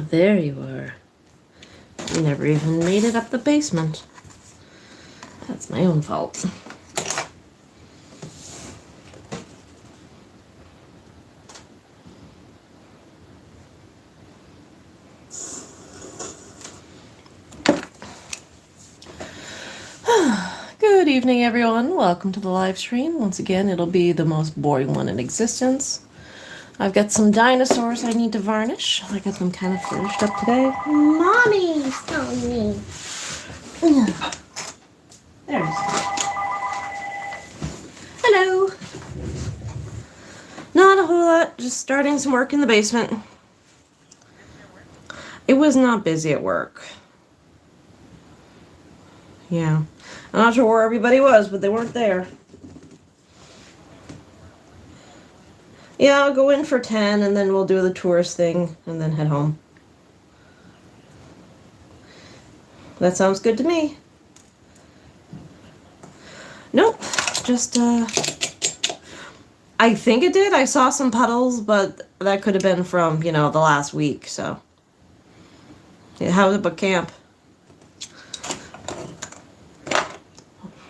There you are. You never even made it up the basement. That's my own fault. Good evening, everyone. Welcome to the live stream. Once again, it'll be the most boring one in existence. I've got some dinosaurs I need to varnish. I got them kind of finished up today. Mommy's telling me. There it is. Hello. Not a whole lot. Just starting some work in the basement. It was not busy at work. Yeah. I'm not sure where everybody was, but they weren't there. Yeah, I'll go in for 10 and then we'll do the tourist thing and then head home. That sounds good to me. Nope, just, I think it did. I saw some puddles, but that could have been from, the last week, so. Yeah, how was it at camp?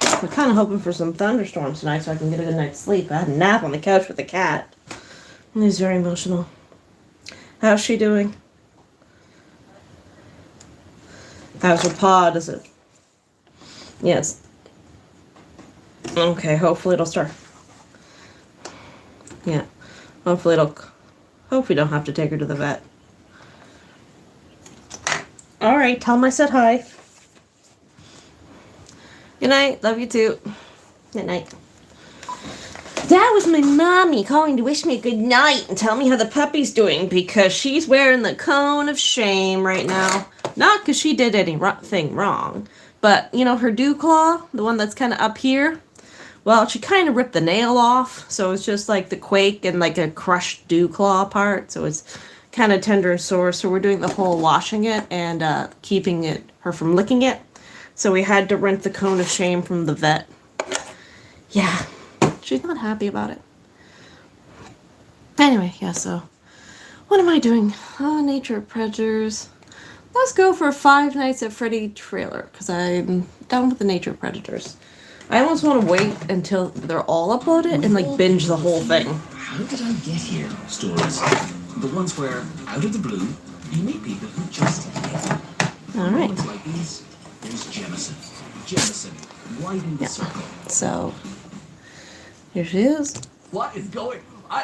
I'm kind of hoping for some thunderstorms tonight so I can get a good night's sleep. I had a nap on the couch with the cat. He's very emotional. How's she doing? How's her paw? Does it? Yes. Okay, hopefully it'll start. Yeah. Hopefully we don't have to take her to the vet. Alright, tell him I said hi. Good night. Love you too. Good night. That was my mommy calling to wish me a good night and tell me how the puppy's doing because she's wearing the cone of shame right now. Not because she did anything wrong, but, her dew claw, the one that's kind of up here, well, she kind of ripped the nail off, so it's just like the quake and like a crushed dew claw part, so it's kind of tender and sore, so we're doing the whole washing it and keeping her from licking it. So we had to rent the cone of shame from the vet. Yeah. She's not happy about it. Anyway, yeah, so what am I doing? Nature of Predators. Let's go for a Five Nights at Freddy trailer because I'm done with the Nature of Predators. I almost want to wait until they're all uploaded and like binge the whole thing. How did I get here? Stories. The ones where, out of the blue, you meet people who just hit. All right. Moments like these, there's Jemison. Jemison, widen the circle. So here she is. What is going? I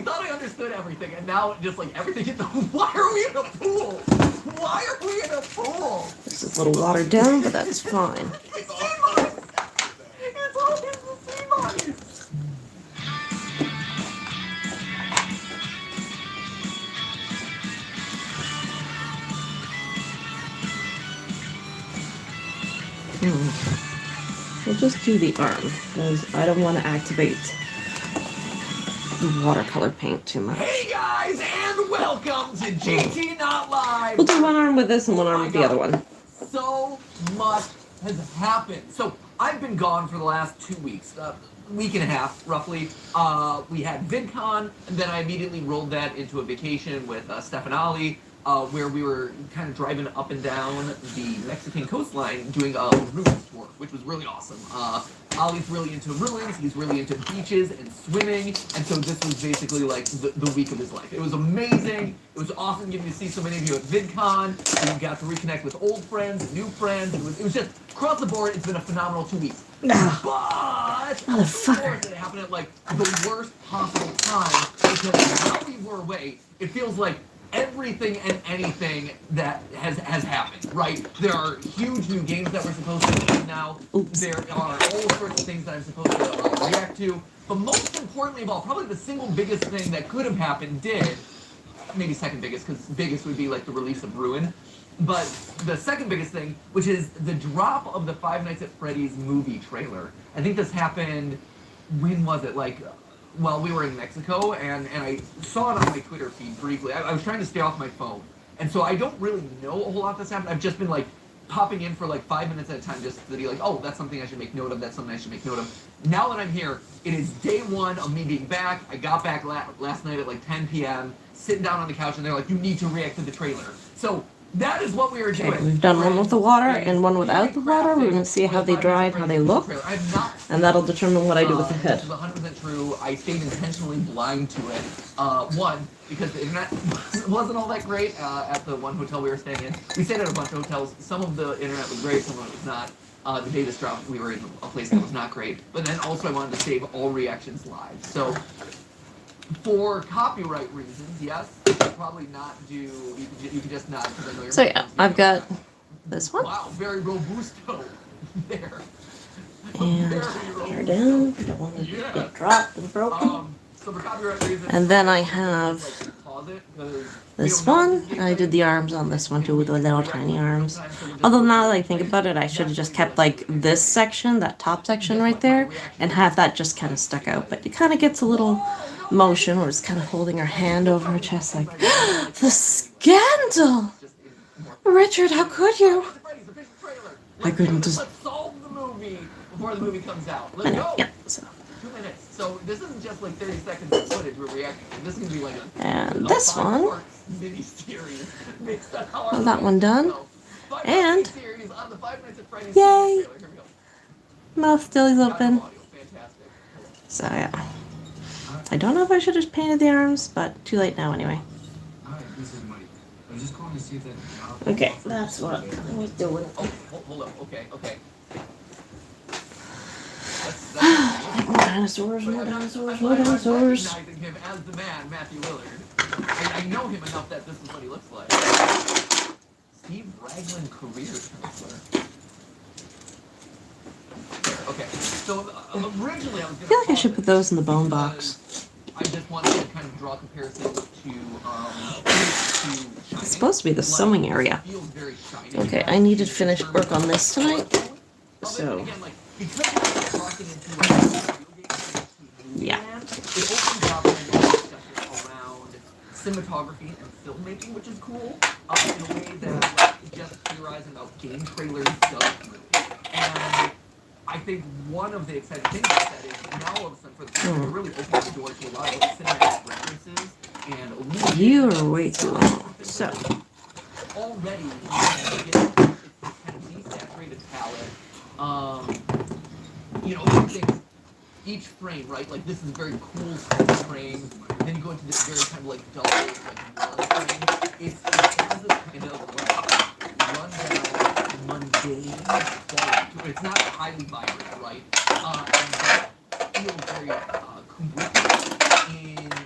thought I understood everything, and now just like everything. Why are we in a pool? Why are we in a pool? This is a little watered down, but that's fine. It's sea mice. It's all just the sea mice. We'll just do the arm because I don't want to activate the watercolor paint too much. Hey guys, and welcome to JT Not Live. We'll do one arm with this and one arm with the other one. So much has happened. So I've been gone for the last 2 weeks, week and a half roughly. We had VidCon, and then I immediately rolled that into a vacation with Steph and Ali, where we were kind of driving up and down the Mexican coastline doing a ruins tour, which was really awesome. Ollie's really into ruins, he's really into beaches and swimming, and so this was basically like the week of his life. It was amazing, it was awesome getting to see so many of you at VidCon, and we got to reconnect with old friends and new friends. It was just, across the board, it's been a phenomenal 2 weeks. But, of course, it happened at like the worst possible time, because while we were away, it feels like everything and anything that has happened, right? There are huge new games that we're supposed to play now. Oops. There are all sorts of things that I'm supposed to react to. But most importantly of all, probably the single biggest thing that could have happened did, maybe second biggest, because biggest would be like the release of Ruin. But the second biggest thing, which is the drop of the Five Nights at Freddy's movie trailer. I think this happened when was it? Like, well, we were in Mexico, and I saw it on my Twitter feed briefly. I was trying to stay off my phone, and so I don't really know a whole lot that's happened. I've just been like popping in for like 5 minutes at a time just to be like, oh, that's something I should make note of. That's something I should make note of. Now that I'm here, it is day one of me being back. I got back last night at like 10 p.m. Sitting down on the couch, and they're like, you need to react to the trailer. So that is what we were doing. We've done one with the water and one without the water. We're going to see how they dry and how they look. And that'll determine what I do with the head. This is 100% true. I stayed intentionally blind to it. One, because the internet wasn't all that great at the one hotel we were staying in. We stayed at a bunch of hotels. Some of the internet was great, some of it was not. The day this dropped, we were in a place that was not great. But then also I wanted to save all reactions live. So for copyright reasons, yes, probably not do. You can just not. Because I know you're. So yeah, I've got this one. Wow, very robusto there. And tear down. Don't want to get dropped and broken. So for copyright reasons. And then I have this one. I did the arms on this one too with the little tiny arms. Although now that I think about it, I should have just kept like this section, that top section right there, and have that just kind of stuck out. But it kind of gets a little motion where it's kind of holding her hand over her chest like, the scandal! Richard, how could you? I couldn't just... Let's solve the movie before the movie comes out. Let's go! Yeah, so. 2 minutes. So this isn't just like 30 seconds of footage we're reacting to. This is going to be like and this one. Mini-series based on how Well, that one done. And... on the 5 Nights at Freddy's yay! trailer. Here we go. Mouth still is open. Fantastic. So yeah. I don't know if I should have painted the arms, but too late now anyway. Hi, this is Mike. I was just calling to see if that. Okay, that's what I was doing. Oh, hold up. Okay. More dinosaurs, more dinosaurs, more dinosaurs. I'm recognizing him as the man, Matthew Willard. I know him enough that this is what he looks like. Steve Raglan career counselor. Okay, so originally I was going to... I feel like I should put those in the bone box. I just wanted to kind of draw comparisons to It's supposed to be the sewing area. feels very shiny. Okay, I need to finish work on this tonight. So, yeah. It opens up an discussion around cinematography and filmmaking, which is cool, in a way that just theorizing about game trailers does. And I think one of the exciting things about that is now all of a sudden for the future, we're really opening the door to a lot of cinematic references and You are way too long. So, already it's kind of desaturated palette. Things, each frame, right? Like this is a very cool frame. Then you go into this very kind of like dull, like frame. It has this kind of like rundown, mundane quality to it. It's not highly vibrant, right? And that feels very Kubrick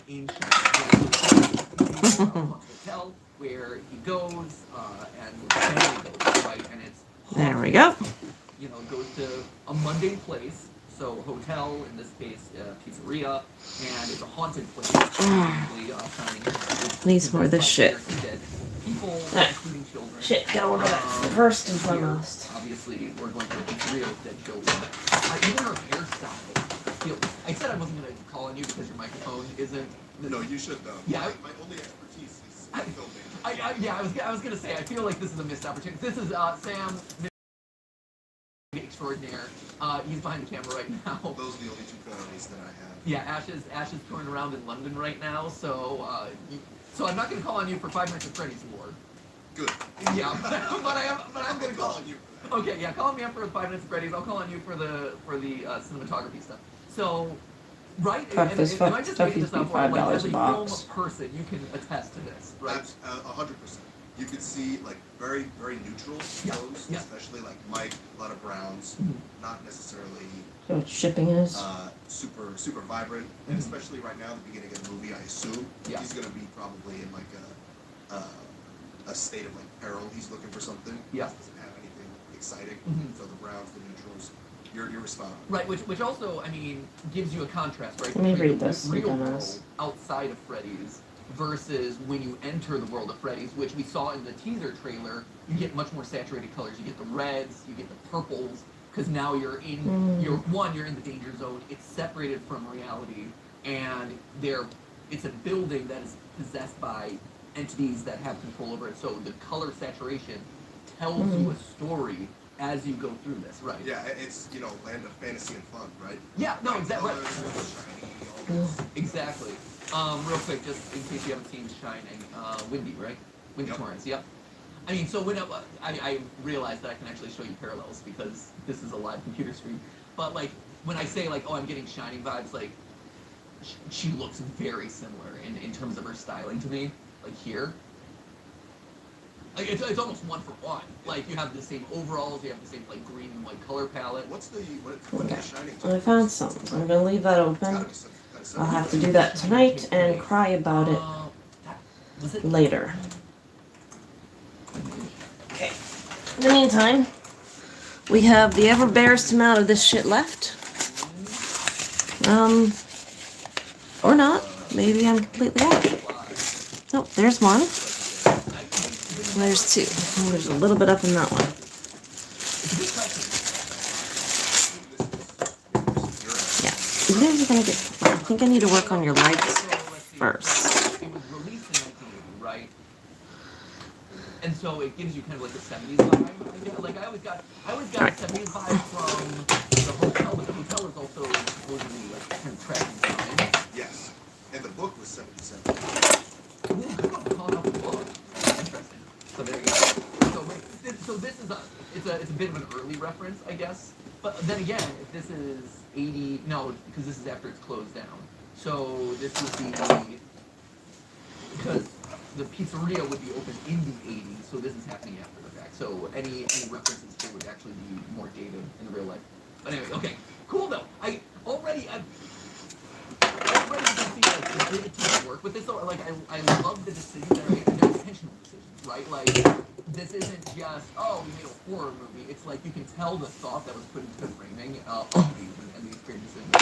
in hotel where he goes and the family goes, right? And it's there we go. Goes to a mundane place, so hotel, in this case, pizzeria, and it's a haunted place. Needs more of this shit. People, Ah. including children. Shit, gotta order that first and foremost. Obviously, we're going to a pizzeria with dead children. Even her hairstyle. I said I wasn't going to call on you because your microphone isn't... No, you should though. Yeah. My only expertise is filming. I was going to say, I feel like this is a missed opportunity. This is Sam... extraordinaire. He's behind the camera right now. Those are the only two qualities that I have. Yeah, Ash is touring around in London right now, so so I'm not going to call on you for 5 Nights at Freddy's War. Good. Yeah, but I'm going to call on you. Okay, yeah, call me up for 5 Nights at Freddy's. I'll call on you for the cinematography stuff. So, right? Fuck this, am fuck I just stuff making used this to be up, or like $5 as a a film box. person, you can attest to this, right? 100%. You could see like very, very neutral shows, Yeah. especially like Mike, a lot of browns, not necessarily So what shipping is? super vibrant, and especially right now, the beginning of the movie, I assume Yeah. he's gonna be probably in like a state of like peril. He's looking for something. Yeah. He doesn't have anything exciting. Mhm. So the browns, the neutrals, you're responding. Right, which also, I mean, gives you a contrast, right? Let me between read the this, real dumbass. world outside of Freddy's versus when you enter the world of Freddy's, which we saw in the teaser trailer. You get much more saturated colors. You get the reds, you get the purples, because now you're in you're in the danger zone. It's separated from reality, and it's a building that is possessed by entities that have control over it. So the color saturation tells you a story as you go through this, right? Yeah, it's land of fantasy and fun, right? Yeah, no, Bright exactly. colors, shiny, all this. Exactly. Real quick, just in case you haven't seen Shining, Windy, right? Windy Yep. Torrance, yep. I mean, so when I realized that I can actually show you parallels because this is a live computer screen. But like when I say like, oh, I'm getting Shining vibes, like she looks very similar in terms of her styling to me. Like here, like it's almost one for one. Like you have the same overalls, you have the same like green and white color palette. What's the Shining? I found some. I'm gonna leave that It's gotta open. be some kind of I'll similar. have to do that tonight and cry about it Was it later. Okay. In the meantime, we have the ever barest amount of this shit left. Or not. Maybe I'm completely off. Oh, there's one. There's two. Oh, there's a little bit up in that one. Yeah. You guys are gonna get. I think I need to work on your lights first. It was released in 1980, right? And so it gives you kind of like a 70s vibe. Like I always got Right. a 70s vibe from the hotel, but the hotel is also supposedly like kind of tracking time. Yes, and the book was 77. Ooh, I don't call it off the book. Interesting. So there you go. So this is it's a bit of an early reference, I guess. But then again, if this is 80, no, because this is after it's closed down. So this would be because the pizzeria would be open in the 80s, so this is happening after the fact. So any references here would actually be more dated in real life. But anyway, okay, cool though. I already can see like the ability to work with this. So like I love the decisions that are made. And they're intentional decisions, right? Like this isn't just we made a horror movie. It's like you can tell the thought that was put into the framing of these and these creative decisions.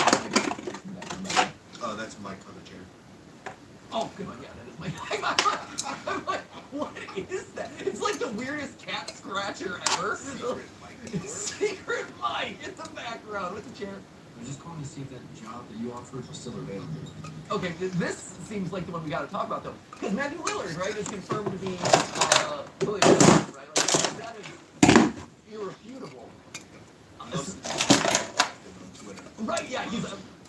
That's Mike on the chair. Oh, good one. Yeah, that is my. I'm like, what is that? It's like the weirdest cat scratcher ever. Secret Mike. Secret Mike in the background with the chair. I'm just calling to see if that job that you offered was still available. Okay, this seems like the one we got to talk about though, because Matthew Lillard, right, is confirmed to be William Lillard, right? Like that is irrefutable. Right? Yeah,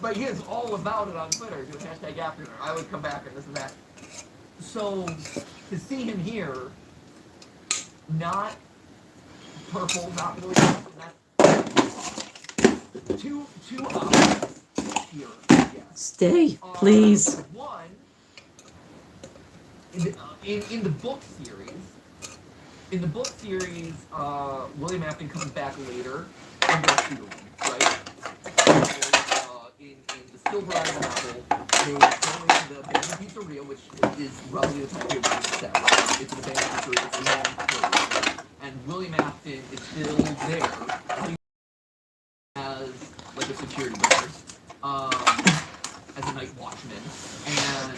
but he is all about it on Twitter. Doing hashtag after I would come back and this and that. So to see him here, not purple, not blue, not two options here. Yes. Stay, please. One, in the book series. In the book series, William Afton comes back later under a pseudonym, right? In the Silver Island novel, they go into the abandoned pizzeria, which is roughly the time period it's set, right? It's an abandoned pizzeria, it's long closed. And William Afton is still there as like a security guard, as a night watchman, and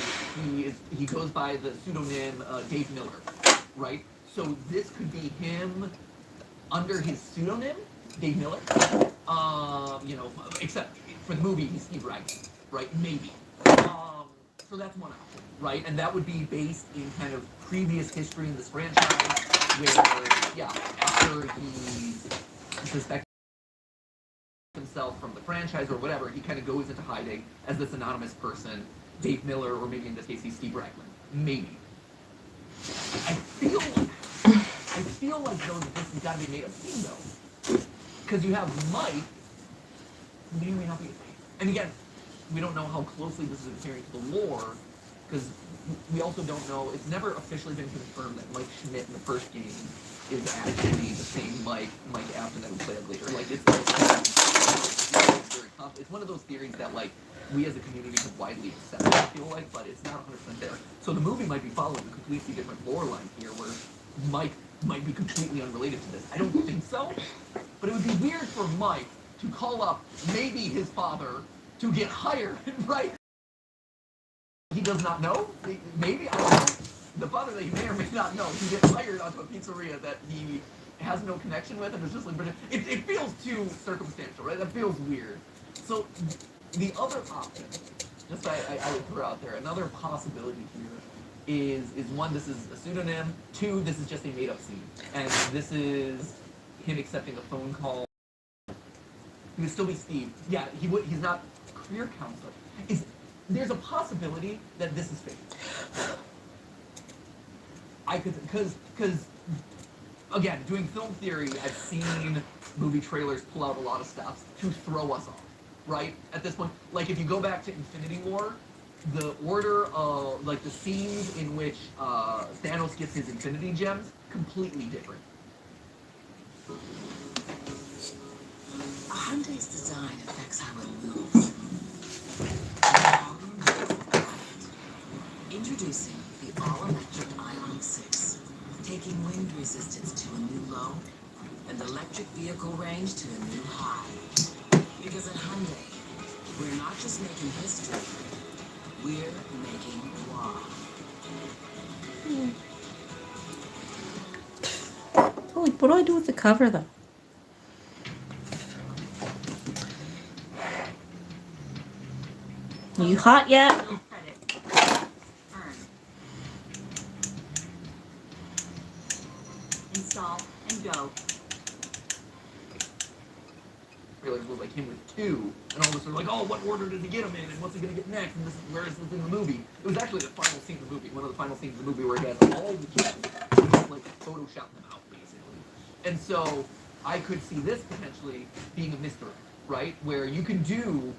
he goes by the pseudonym Dave Miller, right? So this could be him under his pseudonym, Dave Miller. Except for the movie, he's Steve Reich, right? Maybe. So that's one option, right? And that would be based in kind of previous history in this franchise, where, after he suspected himself from the franchise or whatever, he kind of goes into hiding as this anonymous person, Dave Miller, or maybe in this case he's Steve Reichman. Maybe. I feel like though that this has got to be made a scene though, because you have Mike, who may or may not be. And again, we don't know how closely this is adhering to the lore, because we also don't know. It's never officially been confirmed that Mike Schmidt in the first game is actually the same Mike Afton that we played later. Like it's very tough. It's one of those theories that like we as a community have widely accepted. I feel like, but it's not 100% there. So the movie might be following a completely different lore line here, where Mike might be completely unrelated to this. I don't think so, but it would be weird for Mike to call up maybe his father to get hired, right? He does not know. Maybe, I don't know. The father that he may or may not know to get hired onto a pizzeria that he has no connection with, and it's just like, but it feels too circumstantial, right? That feels weird. So the other option, just I would throw out there, another possibility here is one, this is a pseudonym. Two, this is just a made up scene, and this is him accepting a phone call. He would still be Steve. Yeah, he's not career counselor. There's a possibility that this is fake. I could, because again, doing film theory, I've seen movie trailers pull out a lot of stops to throw us off, right? At this point, like if you go back to Infinity War, the order of like the scenes in which Thanos gets his Infinity Gems completely different. A Hyundai's design affects how it moves. Introducing the all-electric Ioniq 6, taking wind resistance to a new low and electric vehicle range to a new high. Because at Hyundai, we're not just making history, we're making wow. Holy, what do I do with the cover though? You hot yet? Install and go. Trailers was like him with two, and all of a sudden like, oh, what order does he get him in, and what's he gonna get next, and this is where is this in the movie? It was actually the final scene of the movie, one of the final scenes of the movie where he has all the gems, and just like Photoshop them out basically. And so I could see this potentially being a mystery, right? Where you can do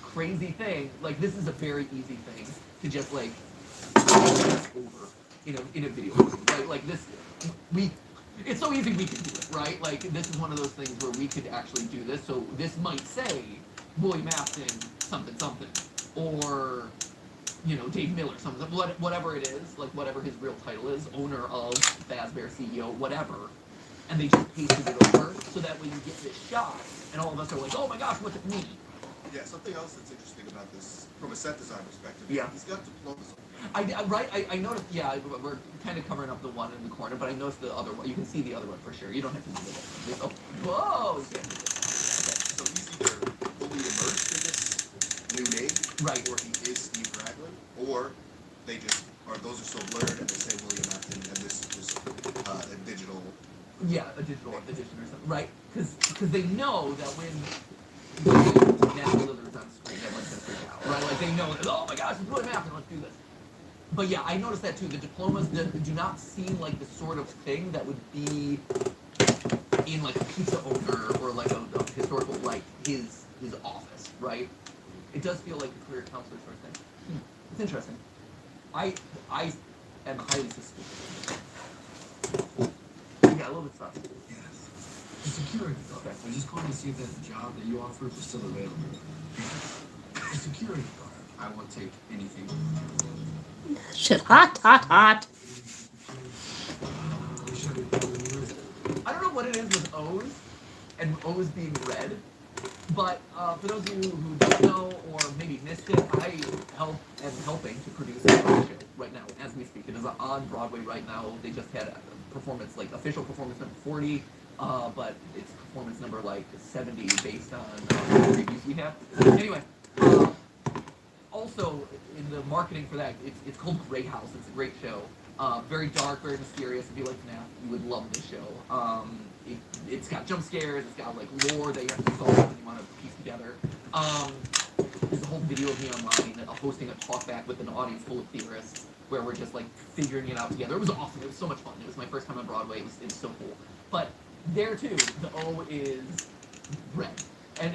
crazy thing, like this is a very easy thing to just like over in a video, right? Like this, it's so easy we can do it, right? Like this is one of those things where we could actually do this. So this might say William Afton something something, or Dave Miller something, whatever it is, like whatever his real title is, owner of Fazbear, CEO, whatever, and they just pasted it over so that way you get this shot, and all of us are like, oh my gosh, what's it mean? Yeah, something else that's interesting about this, from a set design perspective, Yeah. he's got diplomas. I noticed, yeah, we're kind of covering up the one in the corner, but I noticed the other one. You can see the other one for sure. You don't have to do it. Oh, whoa! Okay. So he's either fully immersed in this new name, Right. or he is Steve Raglan, or they just those are so blurred and they say William Afton and this is just a digital. Yeah, a digital edition or something, right? Because they know that when Nancy Lillard's on screen, everyone's gonna freak out, right? Like they know, oh my gosh, it's William Afton, let's do this. But yeah, I noticed that too. The diplomas do not seem like the sort of thing that would be in like a pizza owner or like a historical, like his office, right? It does feel like a career counselor sort of thing. It's interesting. I am highly suspicious. Yeah, a little bit stuff. Yes. The security guard. Okay. I was just calling to see if that job that you offered was still available. The security guard. I won't take anything. Shit, hot, hot, hot. I don't know what it is with O's and O's being red, but for those of you who don't know or maybe missed it, I am helping to produce a show right now as we speak. It is on Broadway right now. They just had a performance, like official performance number 40, but it's performance number like 70 based on the reviews we have. Anyway. Also, in the marketing for that, it's called Grey House. It's a great show. Very dark, very mysterious. If you like FNAF, you would love this show. It's got jump scares. It's got like lore that you have to solve and you want to piece together. There's a whole video of me online hosting a talkback with an audience full of theorists where we're just like figuring it out together. It was awesome. It was so much fun. It was my first time on Broadway. It was so cool. But there too, the O is red. And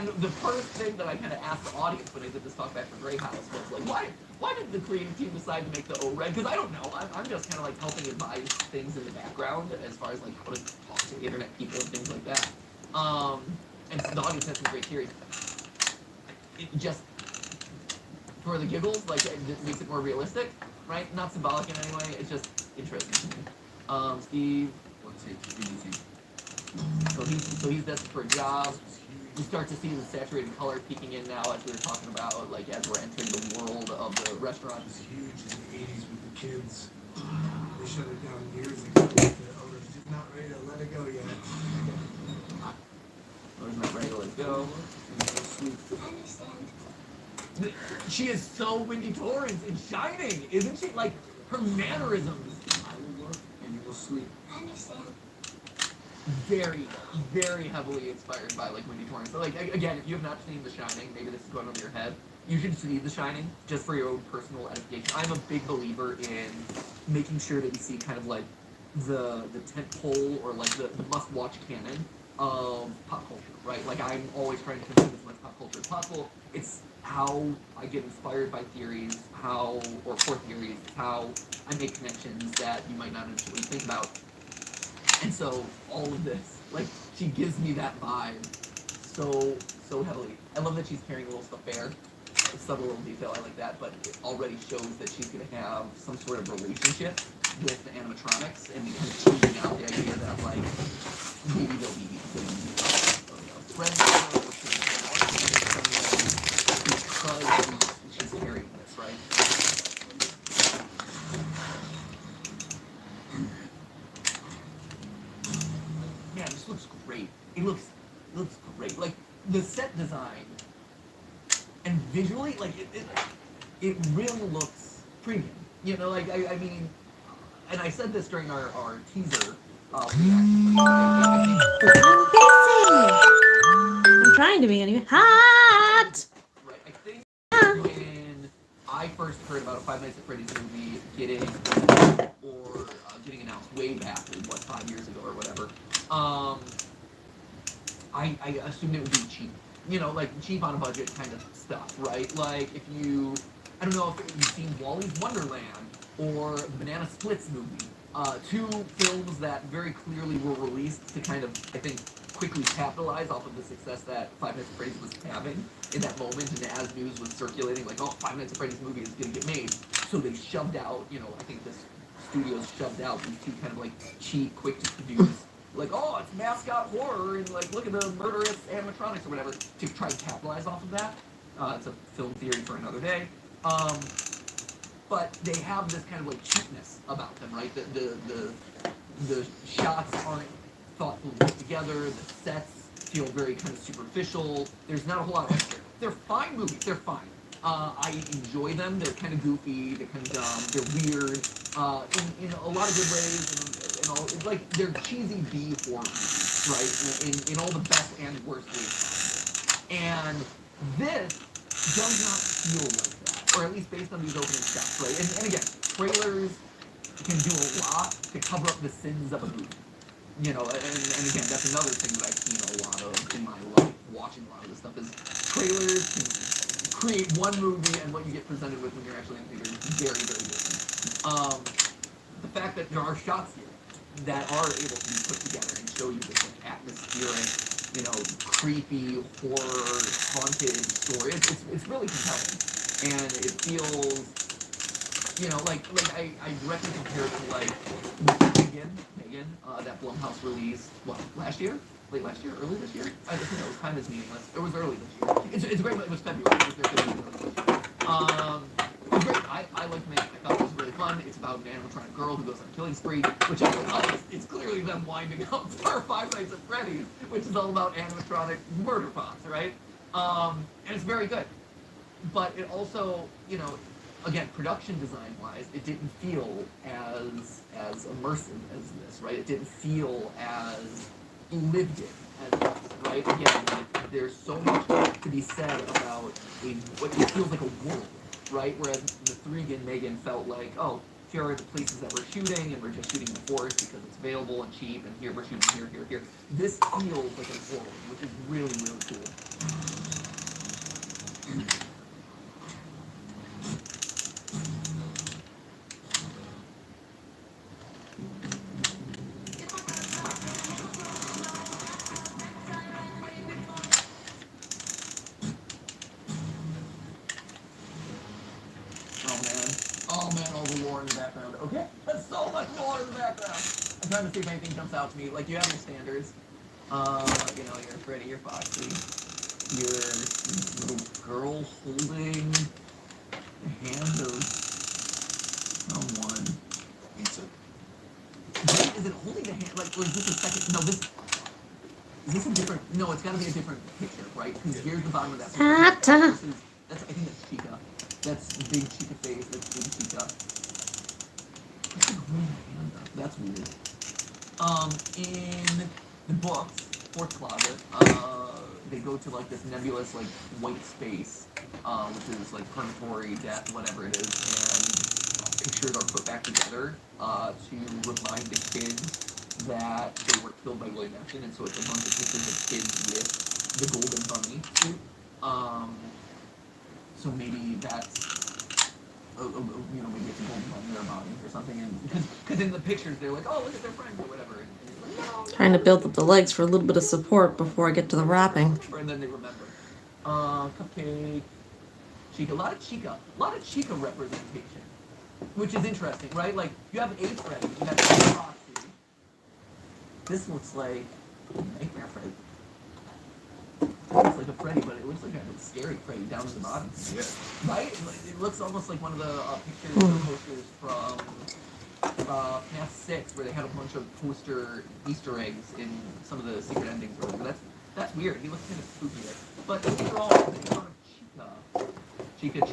the first thing that I kind of asked the audience when I did this talk back for Grey House was like, why did the creative team decide to make the O red? Because I don't know. I'm just kind of like helping advise things in the background as far as like how to talk to internet people and things like that. And the audience has some great theories. It just, for the giggles, like it just makes it more realistic, right? Not symbolic in any way. It's just interesting to me. Steve, Won't take anything. So he's desperate for a job. You start to see the saturated color peeking in now, as we were talking about, like as we're entering the world of the restaurant. It was huge in the 80s with the kids. They shut it down years ago. The owners didn't not ready to let it go yet. Where's my ready to let go? Sleep. She is so Wendy Torrance in Shining, isn't she? Like, her mannerisms. I will work and you will sleep. Very, very heavily inspired by like Wendy Torrance. So like again, if you have not seen The Shining, maybe this is going over your head. You should see The Shining just for your own personal edification. I'm a big believer in making sure that you see kind of like the tentpole or like the must-watch canon of pop culture, right? Like I'm always trying to consume as much pop culture as possible. It's how I get inspired by theories, or for theories, how I make connections that you might not initially think about. And so all of this, like, she gives me that vibe so heavily. I love that she's carrying a little stuffed bear. A subtle little detail, I like that, but it already shows that she's going to have some sort of relationship with the animatronics, and kind of teasing out the idea that, like, maybe they'll be friends because she's carrying this, right? Yeah, this looks great. It looks great. Like the set design and visually, like it really looks premium. You know, like I mean, and I said this during our teaser. Reaction. I'm busy. I'm trying to be anyway. Hot. Right. I think when I first heard about a Five Nights at Freddy's movie getting announced way back, what, 5 years ago or whatever. I assumed it would be cheap. You know, like cheap on a budget kind of stuff, right? Like if I don't know if you've seen Wally's Wonderland or the Banana Splits movie. Two films that very clearly were released to kind of, I think, quickly capitalize off of the success that Five Nights at Freddy's was having in that moment, and as news was circulating, like, oh, Five Nights at Freddy's movie is going to get made. So they shoved out, you know, I think this studios shoved out these two kind of like cheap, quick to produce, like, oh, it's mascot horror, and like, look at the murderous animatronics or whatever, to try and capitalize off of that. It's a film theory for another day. But they have this kind of like cheapness about them, right? The shots aren't thoughtfully put together. The sets feel very kind of superficial. There's not a whole lot of extra. They're fine movies. They're fine. I enjoy them. They're kind of goofy. They're kind of dumb. They're weird. In a lot of good ways. And all, it's like they're cheesy B horror movies, right? In all the best and worst ways possible. And this does not feel like that, or at least based on these opening shots, right? And again, trailers can do a lot to cover up the sins of a movie. You know, and again, that's another thing that I've seen a lot of in my life, watching a lot of this stuff, is trailers can create one movie, and what you get presented with when you're actually in theater is very, very different. The fact that there are shots here that are able to be put together and show you this like atmospheric, you know, creepy, horror, haunted story, it's really compelling. And it feels, you know, like I directly compare it to like Megan, that Blumhouse released, what, last year? Late last year? Early this year? I don't know, time is meaningless. It was early this year. It's great, it was February. It was great. It was great. I liked Megan. I thought it was really fun. It's about an animatronic girl who goes on a killing spree, which I realized it's clearly them winding up for Five Nights at Freddy's, which is all about animatronic murder pops, right? And it's very good. But it also, you know, again, production design wise, it didn't feel as immersive as this, right? It didn't feel as lived in as this, right? Again, like, there's so much to be said about what it feels like a world, right? Whereas the 3 and Megan felt like, oh, here are the places that we're shooting, and we're just shooting in the forest because it's available and cheap, and here we're shooting here. This feels like a world, which is really, really cool. Oh man, all the lore in the background. Okay, that's so much lore in the background. I'm trying to see if anything jumps out to me. Like, you have your standards. You know, you're Freddy, you're Foxy. You're little girl holding the hand of someone. Pizza. Wait, is it holding the hand? Like, or is this a second? No, this. Is this a different? No, it's got to be a different picture, right? Because here's the bottom of that picture. Ta-ta. That's I think that's Chica. That's big Chica face. That's big Chica. What's the green panda? That's weird. In the books, fourth closet, they go to like this nebulous like white space, which is like purgatory, death, whatever it is, and pictures are put back together to remind the kids that they were killed by William Afton, and so it's a bunch of pictures of kids with the golden bunny suit. So maybe that's maybe it's a golden bunny or a bunny or something, and because in the pictures they're like, oh, look at their friend or whatever, and you're like, no, Trying to build up the legs for a little bit of support before I get to the wrapping. and then they remember. Cupcake, Chica, a lot of Chica representation, which is interesting, right? Like you have a Freddy, you have a Foxy. This looks like Nightmare Freddy. It looks like a Freddy, but it looks like a scary Freddy down to the bottom. Yeah. Right? It looks almost like one of the pictures or posters from FNAF 6, where they had a bunch of poster Easter eggs in some of the secret endings or whatever. That's weird. He looks kind of spooky there. But overall, think about Chica.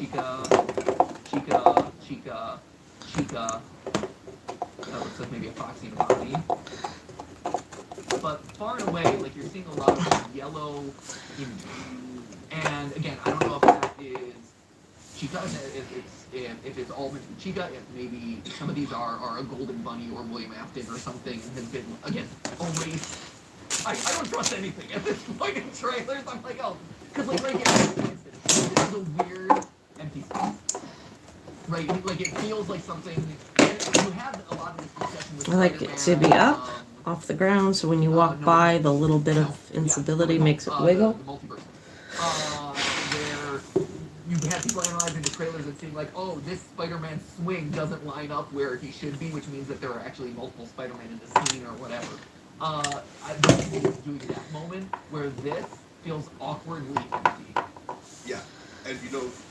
Chica. That looks like maybe a Foxy and a Bonnie. But far and away, like you're seeing a lot of yellow imagery. And again, I don't know if that is Chica, if it's all meant to be Chica, if maybe some of these are a golden bunny or William Afton or something has been, again, erased. I don't trust anything at this point in trailers. I'm like, oh, because like right here, this is a weird empty space. Right? Like it feels like something, and you have a lot of this discussion with I like it to be up, off the ground, so when you walk by, the little bit of instability makes it wiggle. The multiverse. Where you have people analyzing the trailers and seeing like, oh, this Spider-Man swing doesn't line up where he should be, which means that there are actually multiple Spider-Man in the scene or whatever. I love doing that moment where this feels awkwardly empty. Yeah, and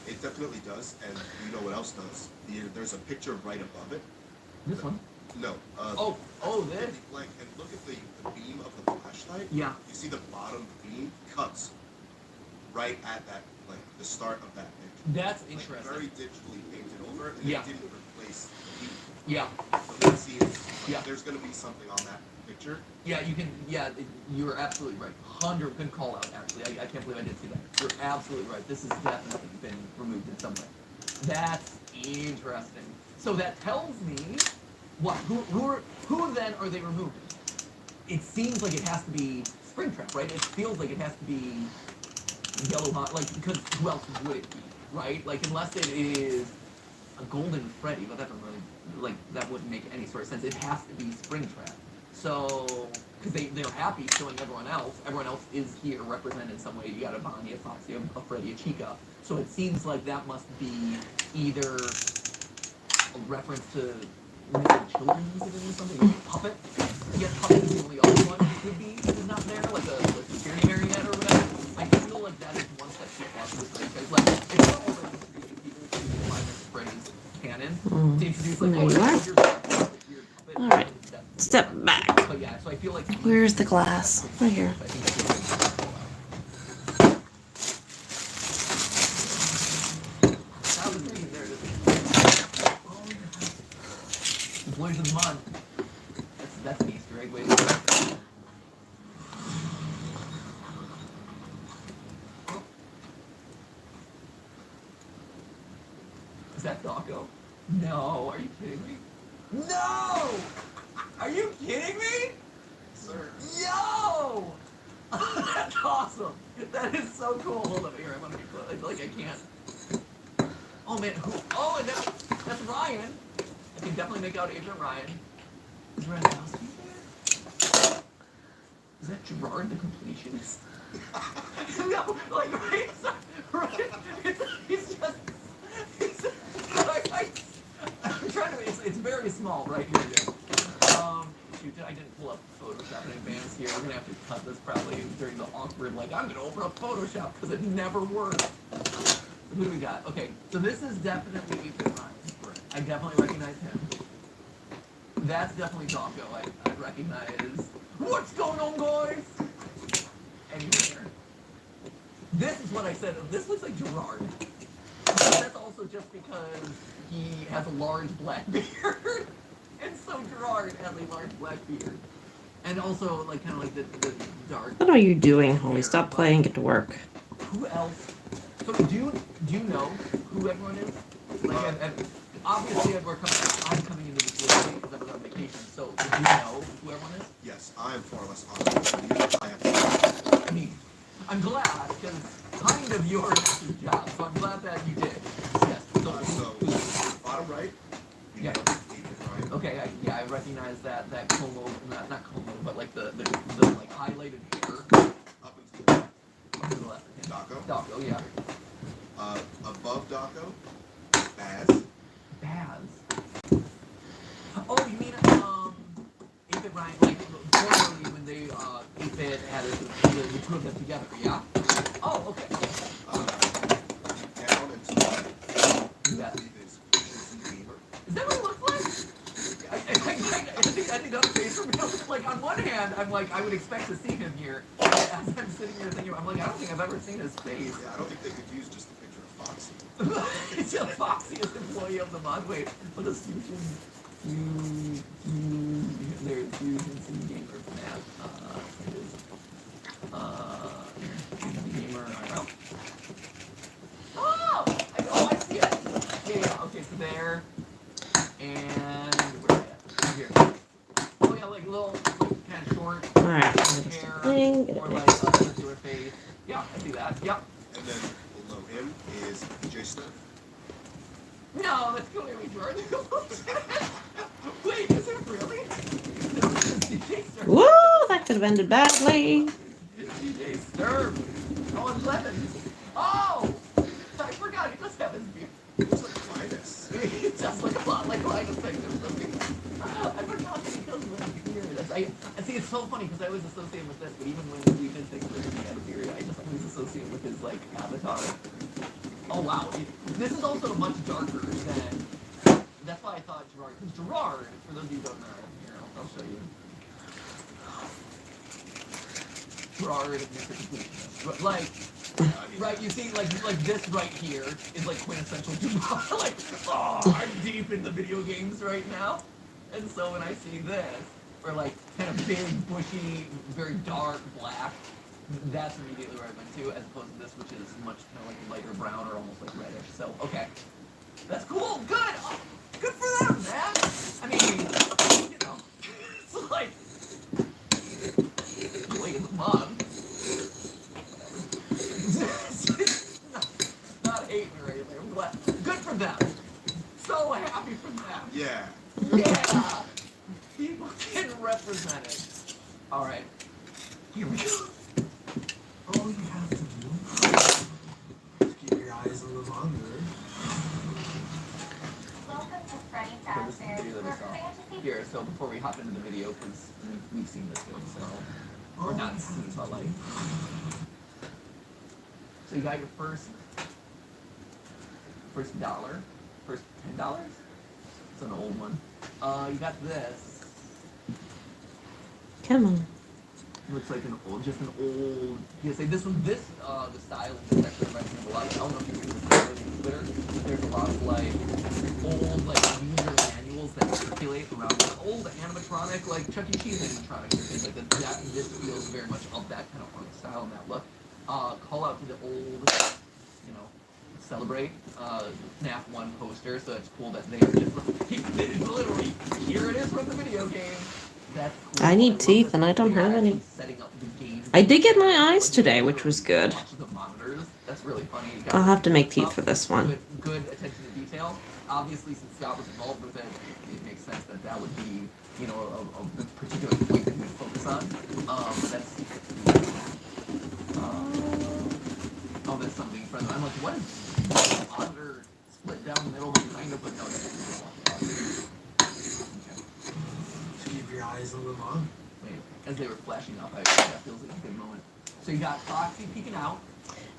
it definitely does, and you know what else does? There's a picture right above it. This one? No. This? Like, and look at the beam of the flashlight. Yeah. You see the bottom beam cuts right at that, like, the start of that picture. That's Like, interesting. very digitally painted over it, and Yeah. it didn't replace the beam. Yeah. So that seems like Yeah. there's going to be something on that picture. Yeah, you can. Yeah, you're absolutely right. Good call out. Actually, I can't believe I didn't see that. You're absolutely right. This has definitely been removed in some way. That's interesting. So that tells me what? Who then are they removing? It seems like it has to be Springtrap, right? It feels like it has to be Yellow Hot, like because who else would it be, right? Like unless it is a Golden Freddy, but that doesn't really that wouldn't make any sort of sense. It has to be Springtrap. So, because they're happy showing everyone else. Everyone else is here represented in some way. You got a Bonnie, a Foxy, a Freddy, a Chica. So it seems like that must be either a reference to missing children incident or something. Puppet. Yes, Puppet is the only other one who could be who's not there, like a security marionette or whatever. I feel like that is one step too far for this franchise. Like, it's not already introducing people to the Freddy's canon. To introduce like, There you are. here's puppet. All right. Step back. But yeah, so I feel like Where's the glass? Right here. I think that's that was great. There it is. Oh, yeah. Employees of the month. That's an Easter egg. Wait. Is that Dawko? No, are you kidding me? No! Are you kidding me? Sir. Yo! That's awesome. That is so cool. Hold up here. I want to be close. Like I can't. Oh man, who? Oh, and that's Ryan. I can definitely make out Agent Ryan. Is Ryan Gosling there? Is that Gerard the completionist? No, like right? He's just. I'm trying to. It's very small, right here. Shoot, I didn't pull up Photoshop in advance here. We're gonna have to cut this probably during the awkward. Like I'm gonna open up Photoshop because it never works. Who do we got? Okay, so this is definitely Ethan Ryan. I definitely recognize him. That's definitely Doggo. I recognize. What's going on, guys? Anywhere. This is what I said. This looks like Gerard. That's also just because he has a large black beard. And so Gerard has a large black beard. And also, like, kind of like the dark. What are you doing, Holly? Stop playing, get to work. Who else? So do you know who everyone is? Like, obviously, I'm coming into this late because I was on vacation. So do you know who everyone is? Yes, I am far less honest than you. I have I mean, I'm glad because kind of your job. So I'm glad that you did. Yes. so bottom right. You Yeah. got Ethan, right? Okay. I recognize that Como, not Como, but like the like highlighted hair Up and to the left. up to the left. Daco. Daco, yeah. Above Daco, Baz. Baz. Oh, you mean 8-Bit Ryan, like formerly when they 8-Bit had the two of them together, yeah? Oh, okay. Down and to the right. You got it. Is Christensen Beaver. Is that what it looks like? I think that's face for me. Like on one hand, I'm like I would expect to see him here. As I'm sitting here thinking, I'm like I don't think I've ever seen his face. Yeah, I don't think they could use just a picture of Foxy. It's the foxiest employee of the month. Wait, what is Fusion? There's Fusion Gamer Map. Gamer. Oh, I see it. Yeah. Okay, so there. And where are they at? Here. Oh yeah, like little, like, kind of short Alright, hair, or like a circular face. Yeah, I see that. Yep. And then below him is PJ Smith. No, that's clearly Jordan. Wait, is it really? No, it's DJ Sturm. Woo! That could have ended badly. It's DJ Sturm. Oh, and Lemon. Oh! I forgot he does have his beard. He looks like Linus. It does look a lot like Linus Tech or something. I forgot that he does with a beard. I see, it's so funny because I always associate him with this, but even when we did things where he had a beard, I just always associate him with his, like, avatar. Oh, wow. This is also much darker than... That's why I thought Gerard... Because Gerard, for those of you who don't know, here, I'll show you. Gerard is Mr. Completionist. But, like... Right, you see, like this right here is like quintessential Gerard. Like, oh, I'm deep in the video games right now. And so when I see this, or like kind of big, bushy, very dark black, that's immediately where I went to, as opposed to this, which is much kind of like lighter brown or almost like reddish. So, okay. That's cool. Good. Oh, good for them, man. I mean, you know, it's like, wait in the mud. Not hating or anything. I'm glad. Good for them. So happy for them. Yeah. Yeah. People getting represented. All right. Here we go. All you have to do is keep your eyes on the monitor. Welcome to Freddy So this is the Fazbear's video that we saw. Fantasy. Here, so before we hop into the video, because we've seen this one, so or not seen, but like. So you got your first $1, first $10. It's an old one. You got this. Come on. Looks like an old, just an old. You say this one, the style and this actually reminds me of a lot. I don't know if you've seen this on Twitter, but there's a lot of like old like user manuals that circulate around like old animatronic, like Chuck E. Cheese animatronics and things like that. This feels very much of that kind of art style and that look. Call out to the old, you know, Celebrate FNAF 1 poster, so it's cool that they are just literally, here it is from the video game. That's cool. I need teeth and I don't have any. Setting up the game. I did get my eyes today, which was good. Watch the monitors. That's really funny. You got I'll have to make teeth for this one. Good attention to detail. Obviously, since Scott was involved with it, it makes sense that that would be, you know, a particular point that we would focus on. That's oh, that's something from. I'm like, what is the monitor split down the middle behind it? But no, that's okay. Keep your eyes on the monitor. Wait, as they were flashing up, that feels like a good moment. So you got Foxy peeking out.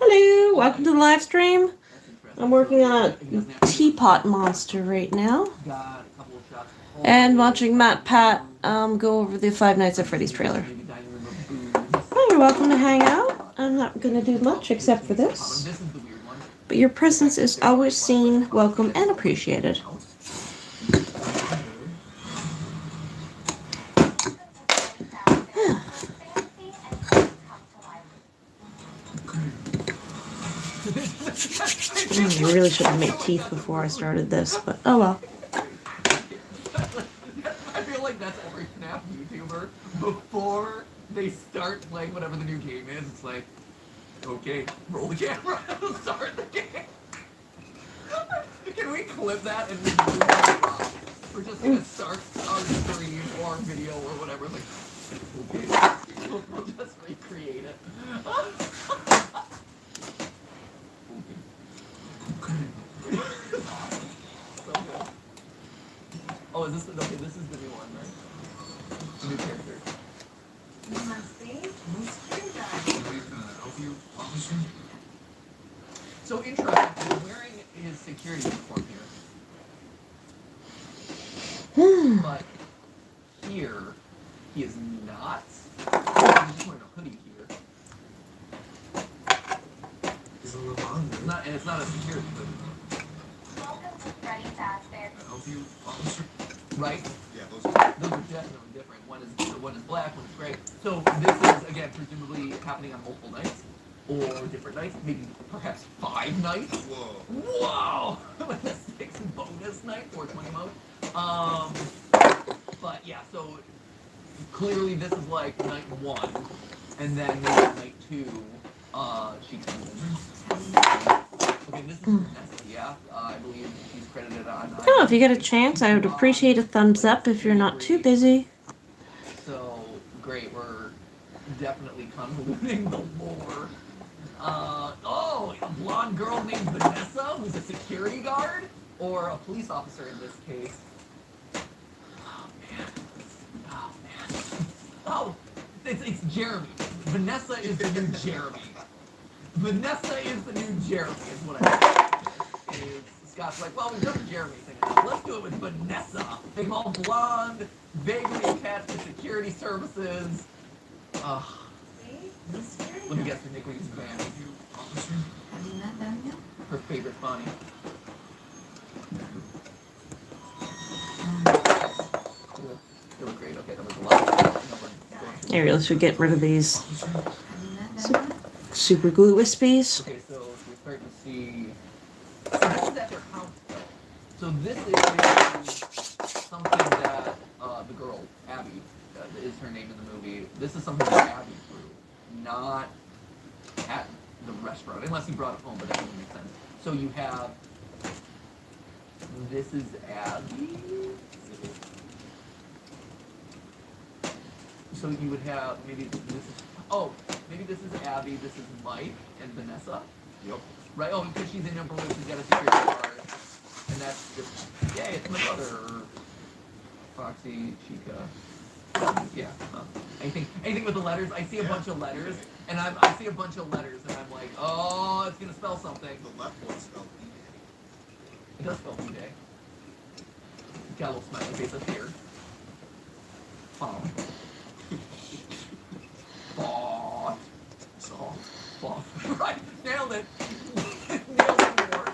Hello, welcome to the live stream. That's interesting. I'm working So on he doesn't have a to- teapot monster right now. Got a couple of shots. And watching Matt Pat go over the Five Nights at Freddy's trailer. Maybe dining room of booze. Well, you're welcome to hang out. I'm not going to do much except for this. This is the weird one. But your presence is always seen, welcome, and appreciated. I really should have made teeth before I started this, but oh well. I feel like that's every FNAF YouTuber. Before they start playing whatever the new game is, it's like, okay, roll the camera, start the game. Can we clip that and just move it? We're just gonna start our stream or video or whatever. Like, okay, we'll just recreate it. So good. Oh, is this the, okay? This is the new one, right? The new character. Help you, officer? So interesting. He's wearing his security uniform here, but here he is not. He's just wearing a hoodie here. He's a lavender. It's not, and it's not a security hoodie, Welcome to Freddy Fazbear. Help you, officer? right? Yeah, those Those are definitely different. One is black, one is gray. So this is again presumably happening on multiple nights, or different nights, maybe perhaps 5 nights. Whoa. Whoa! Like a 6 bonus night, 420 mode. But yeah, so clearly this is like night 1, and then maybe night 2, she comes in. Okay, this is Vanessa, yeah. I believe she's credited on. Oh, if you get a chance, I would appreciate a thumbs up if you're not too busy. So great, we're definitely convoluting the lore. Oh, a blonde girl named Vanessa who's a security guard, or a police officer in this case. Oh man, oh man, oh, it's Jeremy. Vanessa is the new Jeremy. Vanessa is the new Jeremy, is what I think. And Scott's like, well, we've done the Jeremy thing enough. Let's do it with Vanessa. Make them all blonde, vaguely attached to security services. Ugh. Let me guess, Nick Reed's band. Officer? Have you met them yet? Her favorite Bonnie. Cool. They look great. Okay, that was a lot. I really should get rid of these Officer? Have you met them yet? super glue wispies. Okay, so we're starting to see. So this is at their house, though. So this is something that the girl, Abby, is her name in the movie. This is something that Abby grew, not at the restaurant, unless he brought it home, but that doesn't make sense. So you have. This is Abby. So you would have maybe this is. Oh, maybe this is Abby. This is Mike and Vanessa. Yep. Right? Oh, because she's in number one, she's got a security guard. And that's just, yay, it's my brother. Foxy, Chica. Yeah. Anything with the letters. I see a bunch of letters, and I see a bunch of letters, and I'm like, oh, it's gonna spell something. The left one spelled E-Day. It does spell D-Day. Got a little smiley face up here. Oh. Bought. So, Bought. Right, nailed it. Nailed it more.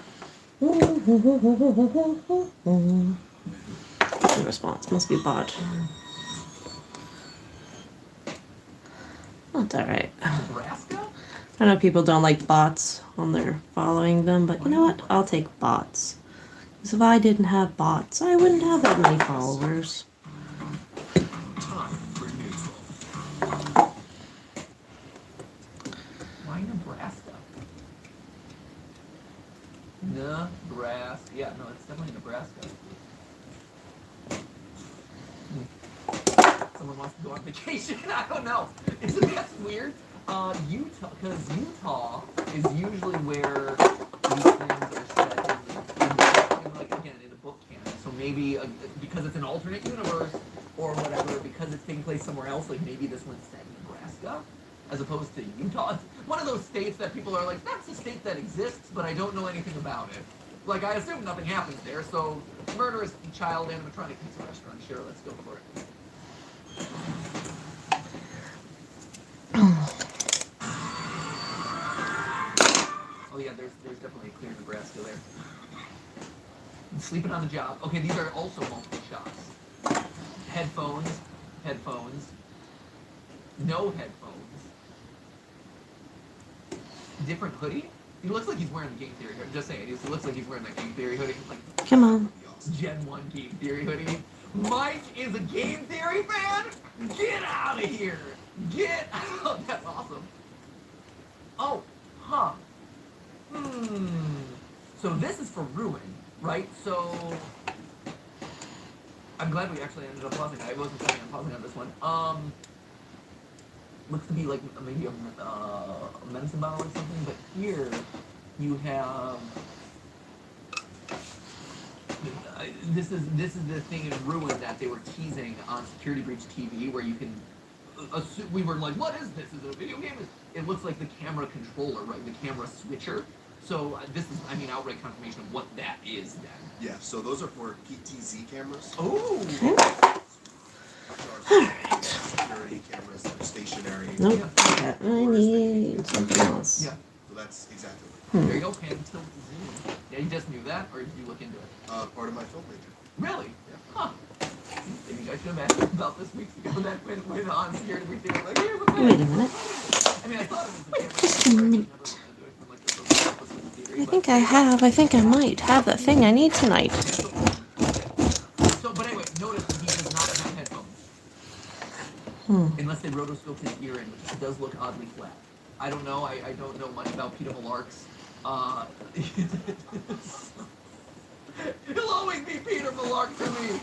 The response must be bot. That's alright. Nebraska? I know people don't like bots when they're following them, but you know what? I'll take bots. Because if I didn't have bots, I wouldn't have that many followers. Time for neutral. Why Nebraska? Nebraska. Yeah, no, it's definitely Nebraska. Someone wants to go on vacation. I don't know. Isn't that weird? Utah, because Utah is usually where these things are set in like again in the book canon. So maybe because it's an alternate universe or whatever, because it's taking place somewhere else. Like maybe this one's set in Nebraska as opposed to Utah. It's one of those states that people are like, that's a state that exists, but I don't know anything about it. Like, I assume nothing happens there, so murderous child animatronic pizza restaurant. Sure, let's go for it. Oh yeah, there's definitely a clear Nebraska there. Sleeping on the job. Okay, these are also multiple shots. Headphones, no headphones. Different hoodie? He looks like he's wearing the Game Theory hoodie. Just saying, he looks like he's wearing that Game Theory hoodie. Like, Come on. Gen 1 Game Theory hoodie. Mike is a Game Theory fan? Get out of here! Get out! That's awesome. Oh, huh. So this is for Ruin, right? So I'm glad we actually ended up pausing. I wasn't planning on pausing on this one. Looks to be like maybe a medicine bottle or something, but here you have. This is the thing in Ruin that they were teasing on Security Breach TV, where you can. We were like, what is this? Is it a video game? It looks like the camera controller, right? The camera switcher. So this is, I mean, outright confirmation of what that is then. Yeah, so those are for PTZ cameras. Oh! Alright. Security cameras that are stationary. Nope. I need something else. Yeah. So that's exactly There you go, pan, tilt, zoom. Yeah, you just knew that, or did you look into it? part of my film major. Really? Yeah. Huh. Maybe you guys should have asked about this week's because that went on Security Breach. They were like, here's the Wait a minute. I mean, I thought it was Just a minute. I think I think I might have the thing I need tonight. So, but anyway, notice he does not have headphones. Unless they rotoscope his ear in, which does look oddly flat. I don't know. I don't know much about Peter Malark's. He'll always be Peter Malark to me.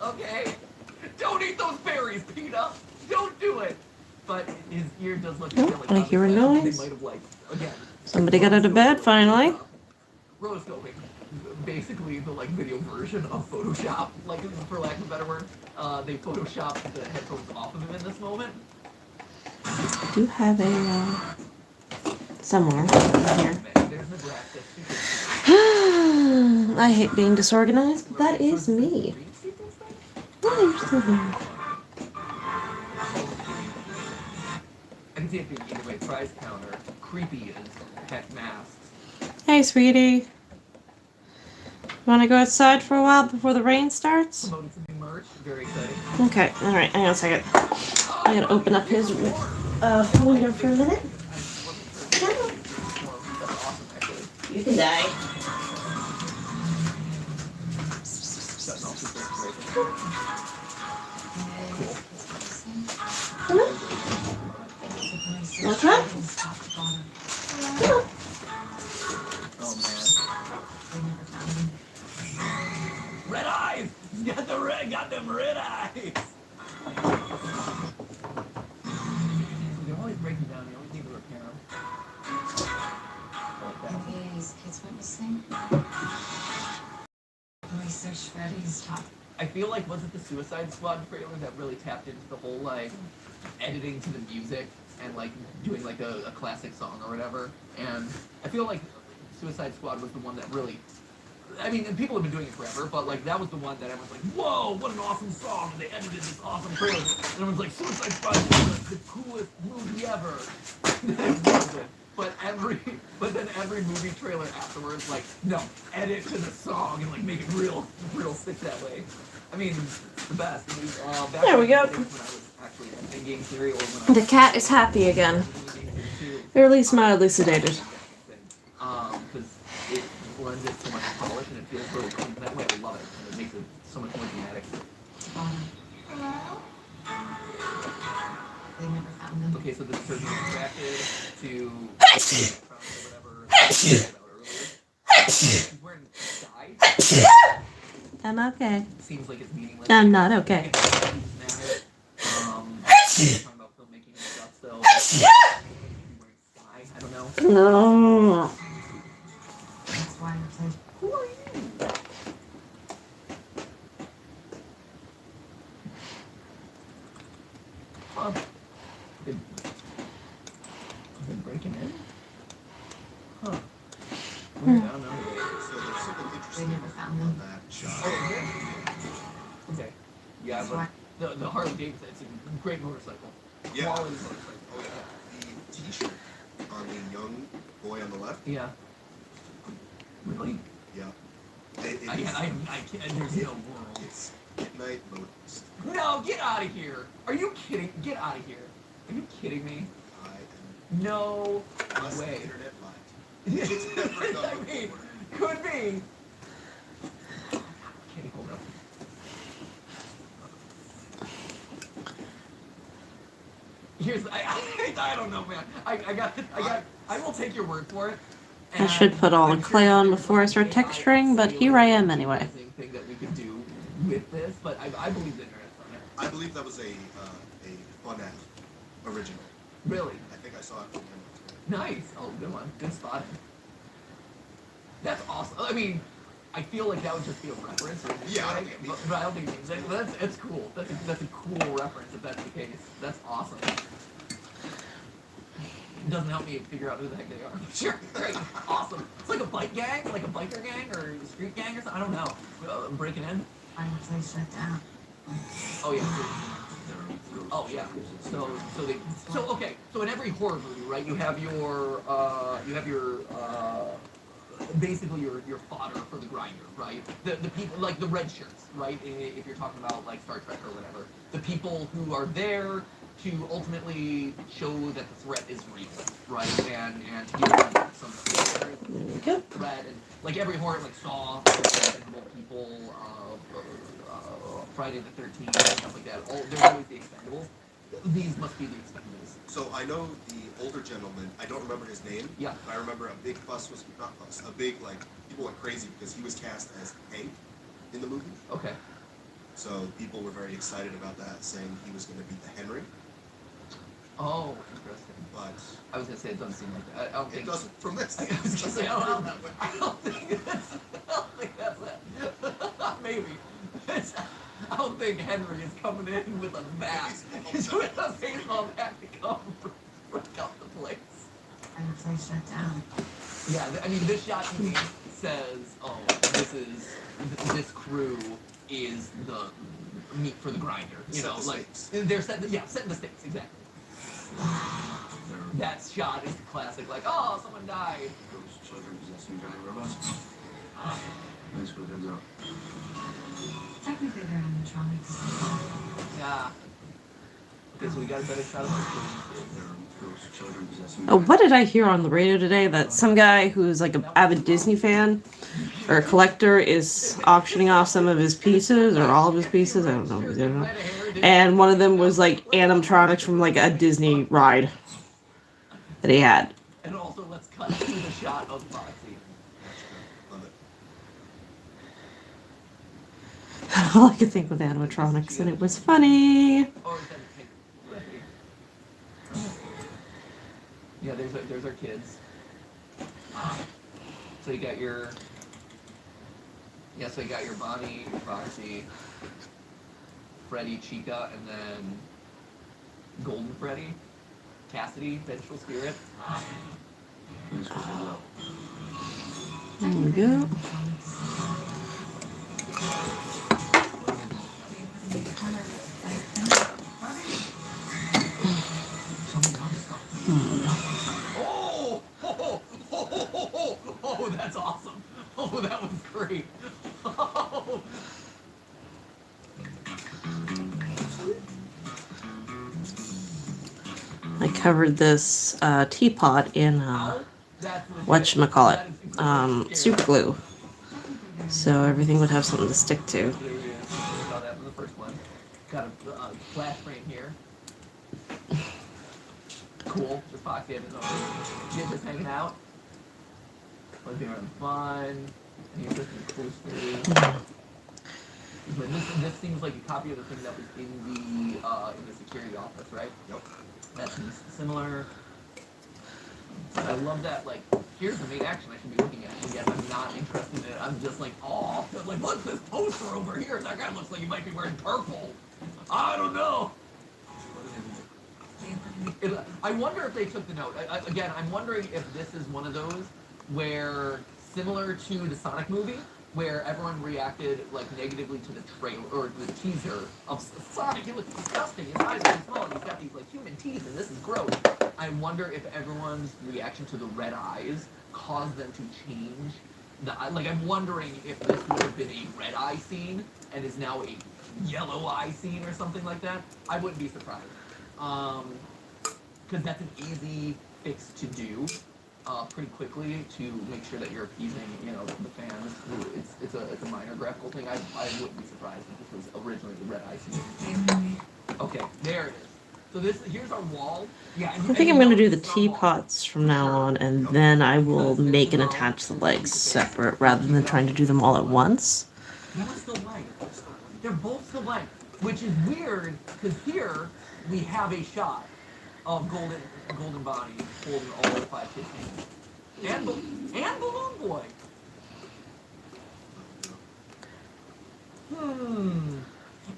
Okay? Don't eat those berries, Peter. Don't do it. But his ear does look I hear a noise. They might have, like, again. Somebody got out of bed finally. Rotoscoping, basically the like video version of Photoshop, like for lack of a better word. They photoshopped the headphones off of him in this moment. I do have a somewhere here. There's Nebraska. I hate being disorganized, but that is me. Oh, you're still here. I can see it being either way. Prize counter, creepy as heck masks. Hey, sweetie. Want to go outside for a while before the rain starts? Promoting some new merch, very exciting. Okay, alright, hang on a second. I gotta open up his window for a minute. That's awesome, actually. You can die. That's also great. Come on. What's up? Come on. Oh man. Red eyes! Got them red eyes! They're always breaking down, you always need to repair them. VA's kids went missing. Research Freddy's top. I feel like, was it the Suicide Squad trailer that really tapped into the whole, like, editing to the music and, like, doing, like, a classic song or whatever? And I feel like Suicide Squad was the one that really... I mean, and people have been doing it forever, but, like, that was the one that everyone's like, whoa, what an awesome song! And they edited this awesome trailer. And everyone's like, Suicide Squad is like the coolest movie ever! It wasn't. But then every movie trailer afterwards, like, no, edit to the song and, like, make it real sick that way. I mean, it's the best. I mean, back There we go. when I was actually editing Game Theory, or when I The cat is happy again. Or at least mildly sedated. because it lends it so much polish and it feels really clean that way. I love it. And it makes it so much more dramatic. They never found them. Okay, so this person is attracted to whatever. He's wearing dye. I'm okay. Seems like it's meaningless. I'm not okay. Talking about filmmaking and stuff, so wearing dye. I don't know. No. That's why I said, Who are you? Huh. Been breaking in? Huh. Weird, I don't know. So they're super They never found on them. that shot. Okay. Yeah, but the Harley Davidson, it's a great motorcycle. Yeah. Quality motorcycle. Oh yeah. The T-shirt on the young boy on the left. Yeah. Really? Yeah. I can't, there's no world. It's Midnight Motorist. No, get out of here. Are you kidding? Get out of here. Are you kidding me? I am No unless the way. internet lied. It's never I done mean, before. could be. Can you hold up? Here's I don't know, man. I will take your word for it. I should put all the I'm clay sure on there's before I start like texturing, but AI here I am really anyway. amazing thing that we could do with this, but I believe the internet's on it. I believe that was a fun app original. Really I think I saw it from him. nice. Oh, good one. Good spot. That's awesome. I mean, I feel like that would just be a reference. Or Yeah, I right? don't think it but I don't think it means it. But that's cool. That's a cool reference if that's the case. That's awesome. It doesn't help me figure out who the heck they are. Sure, great, awesome. It's like a bike gang, like a biker gang or a street gang or something. I don't know. Breaking in. Fireplace shut down. Oh yeah. Oh yeah. So okay. So in every horror movie, right? You have your basically your fodder for the grinder, right? The people like the red shirts, right? If you're talking about like Star Trek or whatever, the people who are there to ultimately show that the threat is real, right? And to give them some threat and like every horror, like Saw, Expendable People, Friday the 13th, stuff like that. There's always the Expendables. These must be the Expendables. So I know the older gentleman. I don't remember his name. Yeah. But I remember a big fuss was not fuss. A big like people went crazy because he was cast as Hank in the movie. Okay. So people were very excited about that, saying he was going to be the Henry. Oh, interesting. But I was gonna say it doesn't seem like that. I don't it think. doesn't from this. I was gonna say I don't think that's it. Maybe. I don't think Henry is coming in with a bat. He's with a baseball bat to come break up the place. Fireplace shut down. Yeah, I mean, this shot to me says, oh, this crew is the meat for the grinder. You know, like they're setting the stakes exactly. That shot is the classic, like, oh, someone died. Those children possessing giant robots. Thanks for the heads up. Technically, they're animatronics. Yeah. Okay, so we got a better shot of this. Those children possessing Oh, what did I hear on the radio today? That some guy who's like an avid Disney fan or a collector is auctioning off some of his pieces or all of his pieces. I don't know. And one of them was like animatronics from like a Disney ride that he had. And also, let's cut to the shot of Foxy. Love it. All I could think with animatronics, and it was funny. Oh, is that a pink lefty? Yeah, there's our kids. So you got your Bonnie, Foxy, Freddy, Chica, and then Golden Freddy, Cassidy, Vengeful Spirit. Thanks for the heads up. There we go. Oh, that's awesome. Oh, that was great. Oh. I covered this teapot in whatchamacallit, super glue, so everything would have something to stick to. Saw that in the first one. Got a flash frame here. Cool. Just Foxy and his own. Jim just hanging out. Like they're having fun. And he's listening closely. But this seems like a copy of the thing that was in the security office, right? Yep. That seems similar. I love that, like, here's the main action I should be looking at, and yet I'm not interested in it. I'm just like, oh, like, what's this poster over here? That guy looks like he might be wearing purple. I don't know. I wonder if they took the note. Again, I'm wondering if this is one of those where similar to the Sonic movie, where everyone reacted like negatively to the trailer or the teaser of Sonic. He looks disgusting. His eyes are small. And he's got these like human teeth, and this is gross. I wonder if everyone's reaction to the red eyes caused them to change the like. I'm wondering if this would have been a red eye scene and is now a yellow eye scene or something like that. I wouldn't be surprised. Because that's an easy fix to do pretty quickly to make sure that you're appeasing, you know, the fans. It's a minor graphical thing. I wouldn't be surprised if this was originally the red eye scene. Okay, there it is. So here's our wall. Yeah, I think I'm going to do the teapots from now on, and then I will make and attach the legs separate rather than trying to do them all at once. That was still light. They're both still light, which is weird because here we have a shot of Golden Body holding all the 5 kids' hands. And Balloon Boy.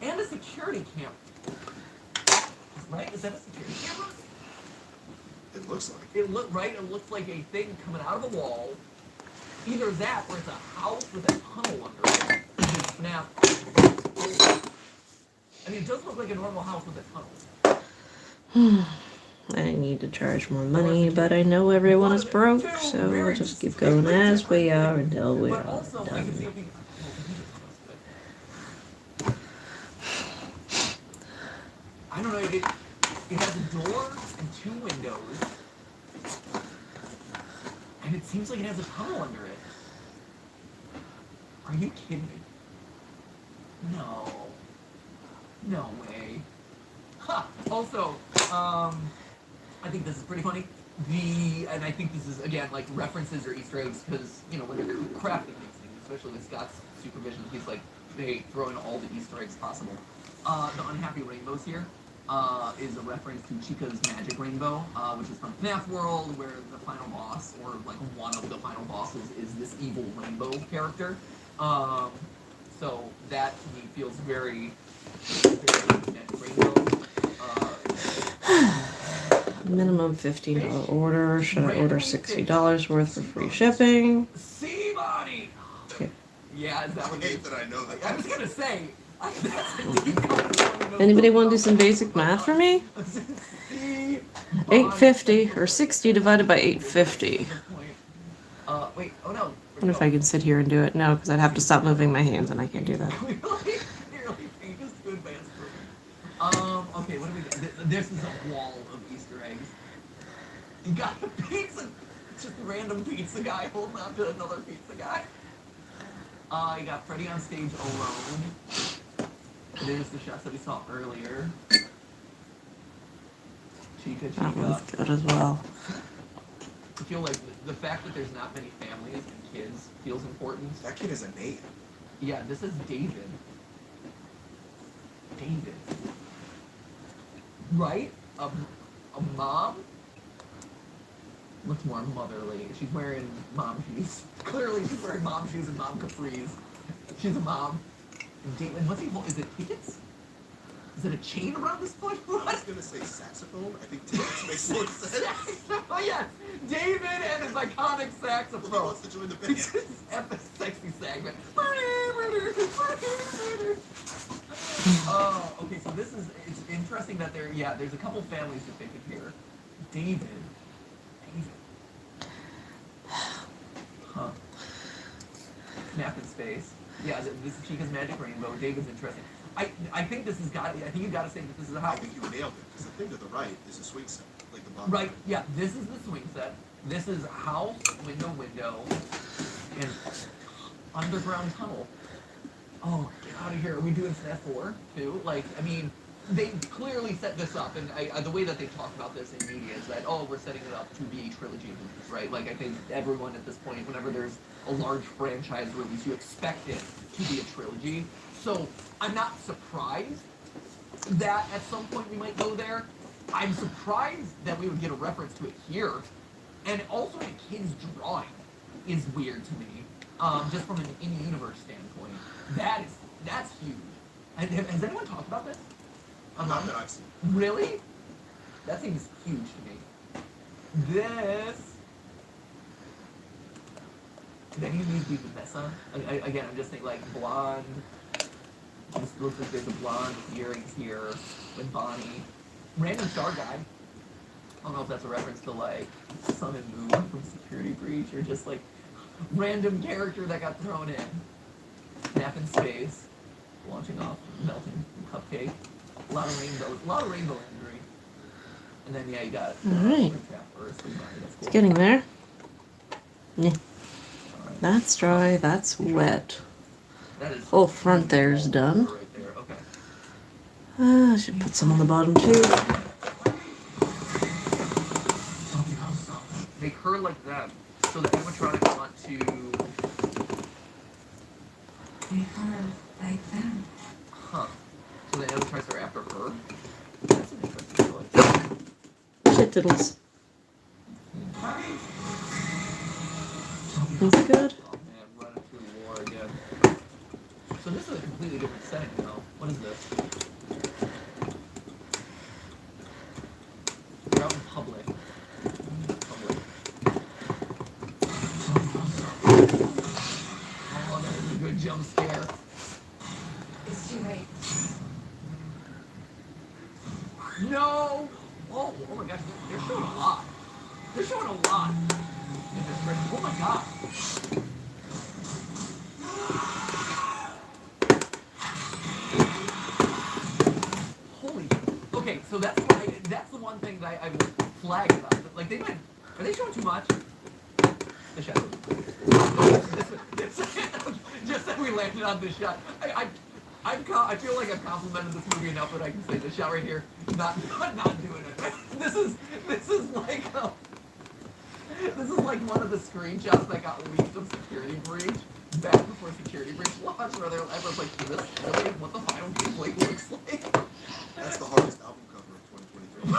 And a security camera. Right? Is that a security camera? It looks like. It looks like a thing coming out of a wall. Either that or it's a house with a tunnel under it. Just snap. I mean, it does look like a normal house with a tunnel. I need to charge more money, but I know everyone is broke, so we'll just keep going as we are until we are done. I don't know, it has a door and 2 windows, and it seems like it has a tunnel under it. Are you kidding me? No way. Ha! Also, I think this is pretty funny. And I think this is, again, like references or Easter eggs, because, you know, when they're crafting these things, especially with Scott's supervision, he's like, they throw in all the Easter eggs possible. The unhappy rainbows here is a reference to Chica's magic rainbow, which is from FNAF World, where the final boss, or like one of the final bosses, is this evil rainbow character. So that to me feels very magic rainbow. Minimum $15 order. Should I order $60 worth for free shipping? Seabody! Okay. Yeah, is that what I it hate is? that I know that. I was gonna say. Anybody want to do some basic math for me? 850 or 60 divided by 850. Wait, oh no. I wonder if I can sit here and do it. No, because I'd have to stop moving my hands, and I can't do that. Clearly, pink is too advanced for me. Okay, what do we got? This is a wall of Easter eggs. You got the pizza, just a random pizza guy holding on to another pizza guy. You got Freddy on stage alone. There's the shots that we saw earlier. Chica. That one's good as well. I feel like the fact that there's not many families and kids feels important. That kid is a Nate. Yeah, this is David. David. Right? A mom? Looks more motherly. She's wearing mom shoes. Clearly she's wearing mom shoes and mom capris. She's a mom. And David, what's he holding? Is it tickets? Is it a chain around his foot? I was gonna say saxophone. I think tickets makes more sense. Oh yeah, David and his iconic saxophone. Well, he wants to join the band. Epic sexy segment. Okay, so it's interesting that there's a couple families depicted here. David. Huh. Snap in space. Yeah, this is Chica's magic rainbow. David's interesting. I think this has got. I think you got to say that this is a I house. think you nailed it. Because the thing to the right is a swing set, like the bottom. Right. Yeah. This is the swing set. This is house, window, and underground tunnel. Oh, get out of here! Are we doing FNAF 4 too? Like, I mean, they clearly set this up, and the way that they talk about this in media is that, oh, we're setting it up to be a trilogy of movies, right? Like, I think everyone at this point, whenever there's a large franchise release, you expect it to be a trilogy. So I'm not surprised that at some point we might go there. I'm surprised that we would get a reference to it here, and also a kid's drawing is weird to me, just from an in-universe standpoint. That's huge. And has anyone talked about this? Not that I've seen. Really? That seems huge to me. This Could any of these be Vanessa? Again, I'm just thinking like blonde. This looks like there's a blonde with earrings here with Bonnie. Random star guy. I don't know if that's a reference to like Sun and Moon from Security Breach or just like random character that got thrown in. Nap in space. Launching off, melting cupcake. A lot of rainbow imagery. And then yeah, you got Alright. That's cool. It's getting there. Yeah. Alright. That's dry, that's wet. That is Whole front there's done. right there. Okay. I should put some on the bottom too. Make her like that. So the animatronics want to. Make her like them. Huh. So the animatronics are after her? That's an interesting choice. Shit diddles. That's good. Oh man, running through war again. So this is a completely different setting now. What is this? We're out in public. Oh, that is a good jump scare. It's too late. No! Oh my gosh, they're showing a lot. They're showing a lot. In this trailer. Oh my god. Holy. Okay, so that's the one thing that I would flag about it. Like are they showing too much? The shot. Just that we landed on this shot. I feel like I've complimented this movie enough that I can say this shot right here, not doing it. This is like one of the screenshots that got leaked of Security Breach back before Security Breach launched, where everyone's like, is this really what the final gameplay looks like? That's the hardest album cover of 2023.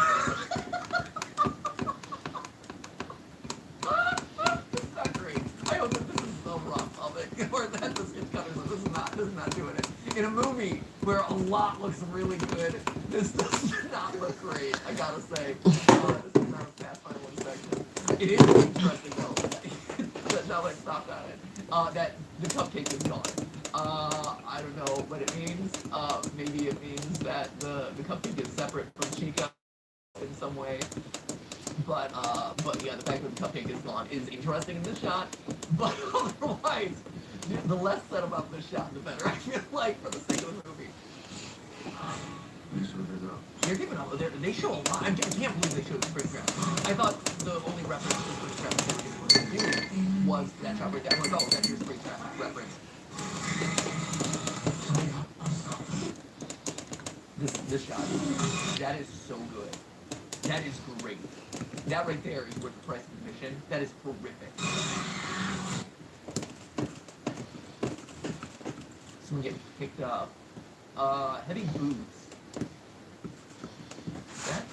This is not great. I hope that this is so rough of it, or that this is coming, but this is not doing it. In a movie where a lot looks really good, this does not look great, I gotta say. This is not a fast final inspection. It is interesting though, that now that I stopped at it, that the cupcake is gone. I don't know what it means. Maybe it means that the cupcake is separate from Chica in some way. But yeah, the fact that the cupcake is gone is interesting in this shot. But otherwise, the less said about this shot, the better. I feel like for the sake of the movie. You're giving up. They show a lot. I can't believe they showed the Springtrap. I thought the only reference to Springtrap they were going to do was that shot right there. I'm like, oh, that's your Springtrap reference. This shot, that is so good. That is great. That right there is worth the price of admission. That is horrific. Someone getting picked up. Heavy boots. Is that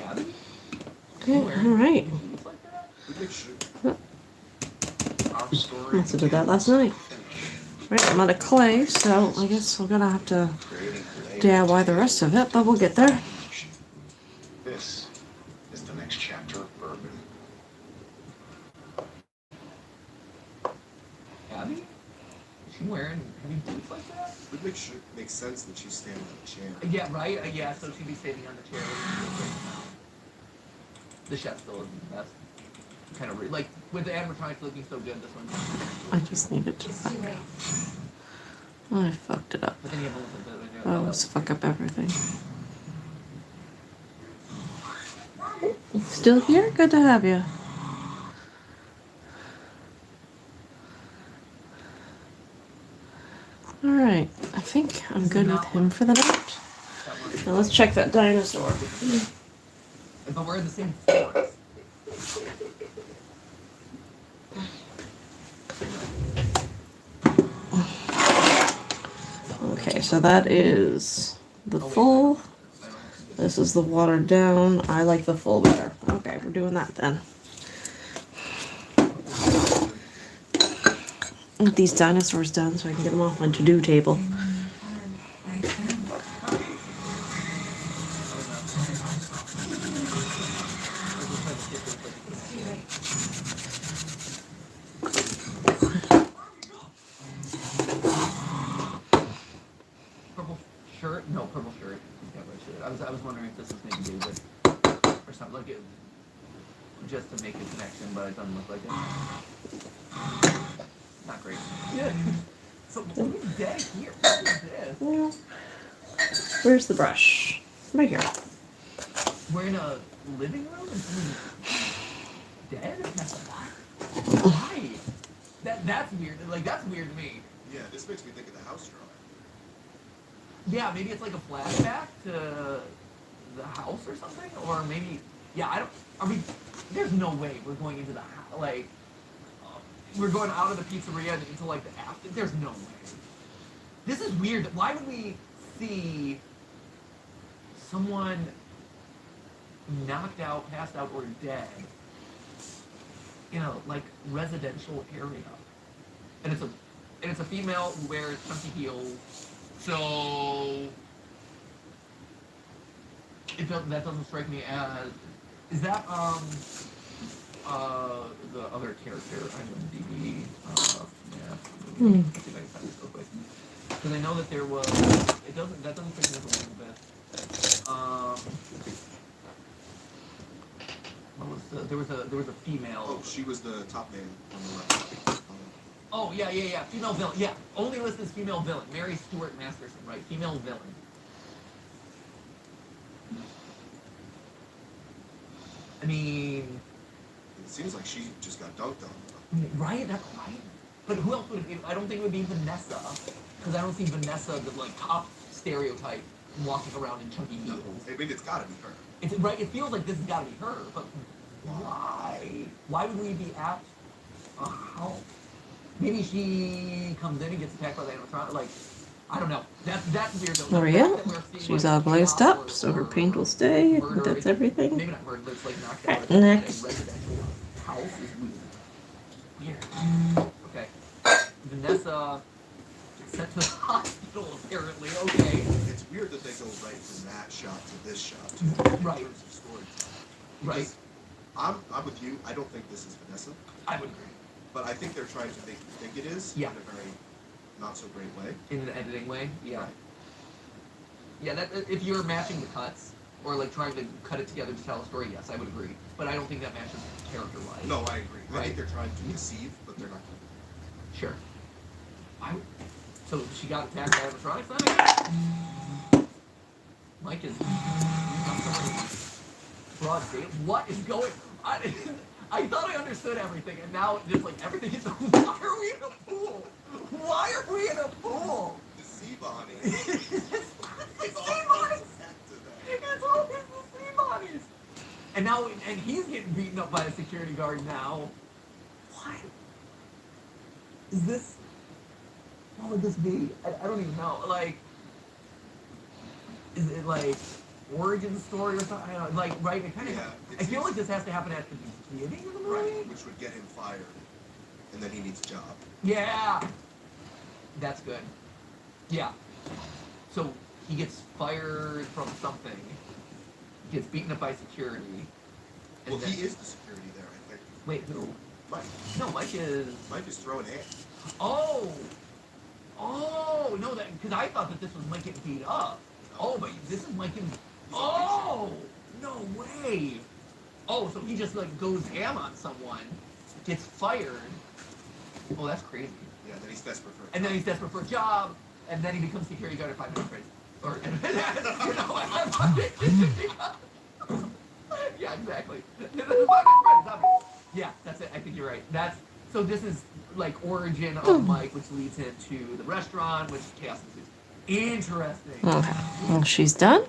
Abby? Okay, alright. Boots like that? Our story. I also did that last night. Right, I'm out of clay, so I guess we're gonna have to DIY the rest of it, but we'll get there. This is the next chapter of Bourbon. Abby? Is she wearing heavy boots like that? It makes sense that she's standing on a chair. Yeah, right? Yeah, so she'd be standing on the chair. The chef still isn't the best. Kind of like, with the animatronics looking so good, this one. I just needed to fuck up. I fucked it up. But then you have a little bit of I always fuck up everything. Still here? Good to have you. Alright, I think I'm good with him for the night. Now let's check that dinosaur. But we're in the same forest. Okay, so that is the full. This is the watered down. I like the full better. Okay, we're doing that then. Get these dinosaurs done so I can get them off my to-do table. shirt? No, purple shirt. He's got red shirt. I was wondering if this was maybe David or something like it, just to make a connection, but it doesn't look like it. Not great. Yeah. So who's dead here? What is this? Yeah. Where's the brush? Right here. We're in a living room and someone's dead? Why? That's weird. Like, that's weird to me. Yeah, this makes me think of the house drawing. Yeah, maybe it's like a flashback to the house or something, or maybe, yeah, I mean, there's no way we're going into the house, like, we're going out of the pizzeria and into, like, the after, there's no way. This is weird. Why would we see someone knocked out, passed out, or dead in a, like, residential area? And it's a female who wears chunky heels. So that doesn't strike me as, is that the other character on DB? Yeah. Let's see if I can find this real quick. Because I know that there was, that doesn't strike me as Elizabeth. What was there was a female. Oh, she was the top man on the left. Oh, yeah. Female villain. Yeah, only listed as female villain. Mary Stuart Masterson, right? Female villain. I mean... It seems like she just got dunked on. Right? That's right. But who else would it be? I don't think it would be Vanessa. Because I don't see Vanessa, the, like, top stereotype, walking around in chunky heels. I mean, it's gotta be her. It's, right? It feels like this has got to be her, but why? Why would we be at a house? Maybe she comes in and gets attacked by the animatronic. Like, I don't know. That's weird though. Maria, she's all glazed up, so her paint will stay. That's everything. Maybe not murder, but it's like knocked Right, out. next. A residential house is weird. Weird. Okay. Vanessa sent to the hospital apparently. Okay. It's weird that they go right from that shot to this shot too. Right. In terms of storytelling. Right. Because I'm with you. I don't think this is Vanessa. I would agree. But I think they're trying to make you think it is Yeah. in a very not so great way. In an editing way, yeah. Right. Yeah, that if you're matching the cuts or like trying to cut it together to tell a story, yes, I would agree. But I don't think that matches character-wise. No, I agree. I Right. think they're trying to deceive, but they're not. Sure. So she got attacked by animatronics then, I guess? Mike is broad day. What is going? I thought I understood everything, and now it's like everything is. Why are we in a pool? Why are we in a pool? The sea bodies. It's the sea bodies. It's always the sea bodies. And now, and he's getting beaten up by a security guard now. What? Is this? What would this be? I don't even know. Like, is it like origin story or something? I don't know. Like, right? It kind of. Yeah, I feel like this has to happen at the beginning of the movie. Right, which would get him fired, and then he needs a job. Yeah. That's good. Yeah. So he gets fired from something. Gets beaten up by security. And Well, then, he is the security there, I think. Wait, who? Mike. No, Mike is. Mike is throwing hands. Oh. Oh no, that because I thought that this was Mike getting beat up. Oh, but this is Mike getting. Oh no way. Oh, so he just like goes ham on someone, gets fired. Oh, that's crazy. Yeah, then he's desperate for. And then he's desperate for a job, and then he becomes security guard at 5 minutes crazy. Or, you know, yeah, exactly. Yeah, that's it. I think you're right. That's so. This is like origin of Mike, which leads him to the restaurant, which chaos ensues. Interesting. Okay. Well, she's done.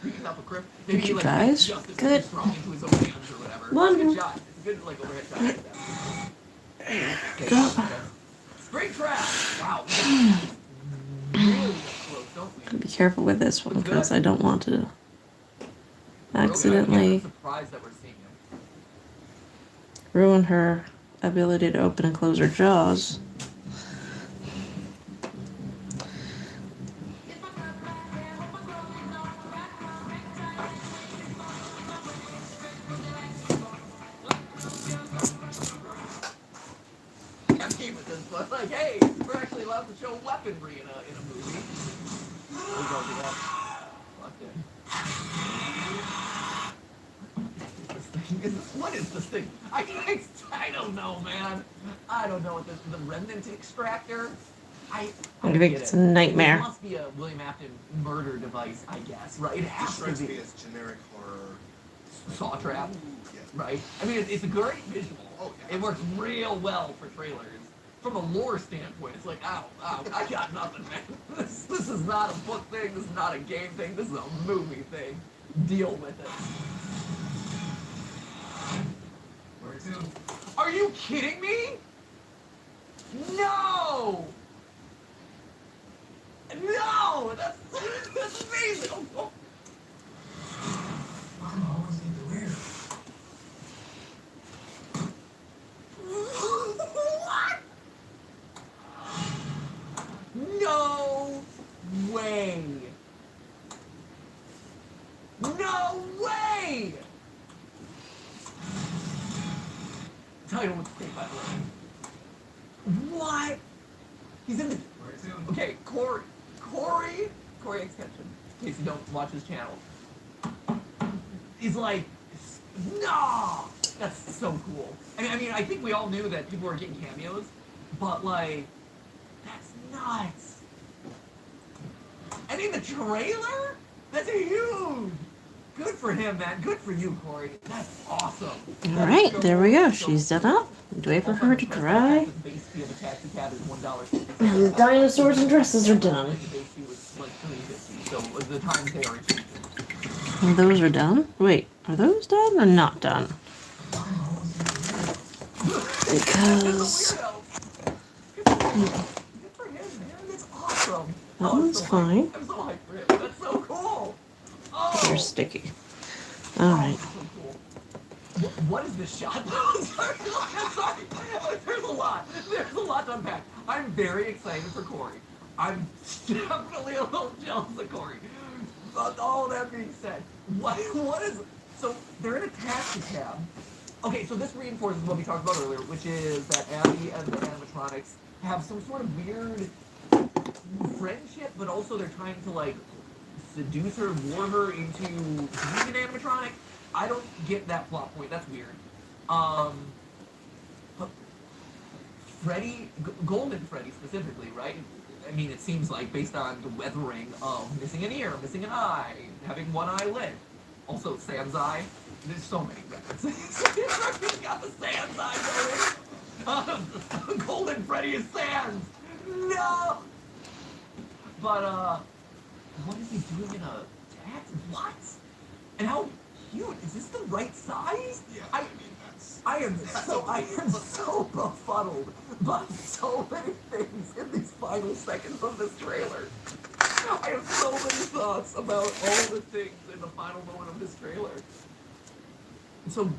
Beating up a crib. Thank Maybe you, like guys. justice Good. is thrown into his own hands or whatever. Wonderful. Good shot. It's a good like overhead shot. Like that. Okay, Go. okay. Spring trap. Wow. We really get close, don't we? Be careful with this one because I don't want to I'm accidentally surprised that we're seeing him. ruin her ability to open and close her jaws. I'm game with this, but like, hey, we're actually allowed to show weaponry in a movie. We go do that. Fuck it. What is this thing? I don't know, man. I don't know what this the remnant extractor. I I don't think get it's it. a nightmare. It must be a William Afton murder device, I guess, right? It It has strikes to me be as generic horror. saw trap, Yeah. right? I mean, it's a great visual. Oh, yeah, It works real well for trailers. From a lore standpoint, it's like, ow, I got nothing, man. This is not a book thing. This is not a game thing. This is a movie thing. Deal with it. Where to? Are you kidding me? No! No! That's amazing! Oh. I'm always in the rear. What? No way! No way! Title was great, by the way. What? He's in the. Where to? Okay, Corey Extension, in case you don't watch his channel. He's like, no! That's so cool. I mean, I think we all knew that people were getting cameos, but like, that's nuts. And in the trailer? That's huge! Good for him, man. Good for you, Corey. That's awesome. All right, there we go. She's done up. Do I wait for her to dry? The base fee of a taxi cab is $1. And the dinosaurs and dresses are done. The base fee was like $3.50, so the times they are changing. And those are done. Wait, are those done or not done? Because Good for him, man. That's awesome. that I'm one's so fine. hyped. I'm so hyped for him. That's so cool. Oh, They're sticky. All right. so cool. What is this shot? Sorry. There's a lot. There's a lot to unpack. I'm very excited for Corey. I'm definitely a little jealous of Corey. But all that being said, what is... So, they're in a taxi cab. Okay, so this reinforces what we talked about earlier, which is that Abby and the animatronics have some sort of weird friendship, but also they're trying to, like, seduce her, lure her into being an animatronic. I don't get that plot point. That's weird. But Freddy, Golden Freddy specifically, right? I mean, it seems like based on the weathering of missing an ear, missing an eye, having one eye lit. Also, Sam's eye. There's so many references. He's got the Sans eye going. Golden Freddy is Sans. No. But what is he doing in a taxi? What? And how cute? Is this the right size? Yeah, I mean, that's... I am so befuddled by so many things in these final seconds of this trailer. I have so many thoughts about all the things in the final moment of this trailer. So,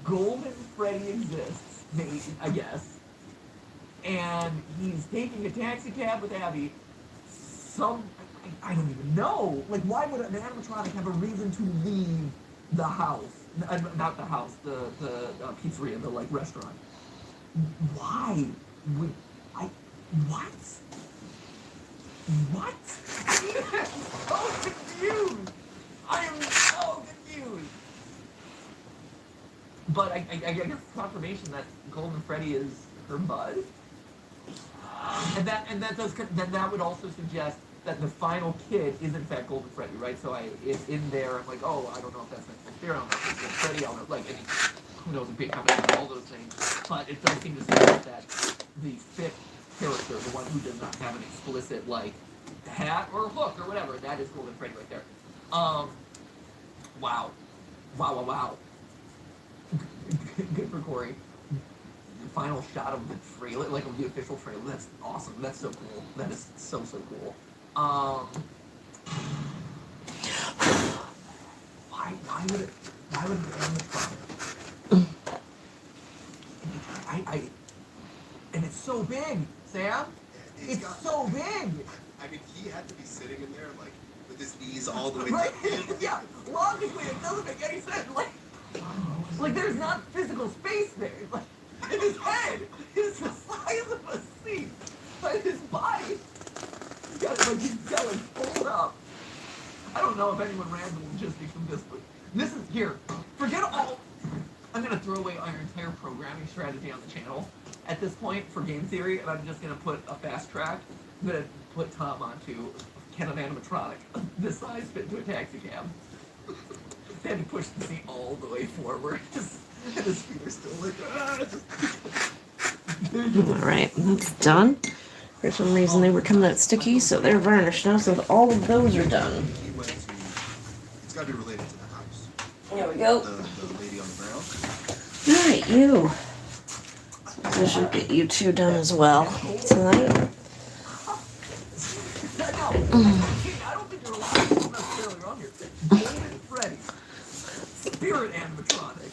Golden Freddy exists, maybe, I guess, and he's taking a taxi cab with Abby. I don't even know. Like, why would an animatronic have a reason to leave the house? Not the house, the pizzeria, the, like, restaurant. Why would I... What? What? I'm so confused. I am so confused. But I guess confirmation that Golden Freddy is her bud. And that would also suggest that the final kid is in fact Golden Freddy, right? So it's in there. I'm like, oh, I don't know if that's Mexican Fear, I don't know if it's Golden Freddy, I don't know, like, I mean, who knows, a big combination of all those things. But it does seem to suggest that the fifth character, the one who does not have an explicit, like, hat or hook or whatever, that is Golden Freddy right there. Wow. Good for Corey. The final shot of the trailer, like of the official trailer, that's awesome. That's so cool. That is so cool. Why would an animatronic? And it's so big, Sam. It's so big. I mean, he had to be sitting in there, like, with his knees all the way Right? down. Yeah. Logically, it doesn't make any sense. Like there's not physical space there. Like, and his head is the size of a seat, but his body got it like he's got like pulled up. I don't know if anyone ran the logistics of this, but this is here. Forget all. I'm gonna throw away our entire programming strategy on the channel at this point for game theory, and I'm just gonna put a fast track. I'm gonna put Tom onto can of animatronic this size fit into a taxi cab. They had to push the seat all the way forward. And his feet are still like, All right, that's done. For some reason, they were coming out sticky, so they're varnished now. So all of those are done. He went to. It's got to be related to the house. There we go. The lady on the ground. All right, you. So I should get you two done as well tonight. I don't think you're allowed to go necessarily on here. Golden Freddy, Spirit animatronic,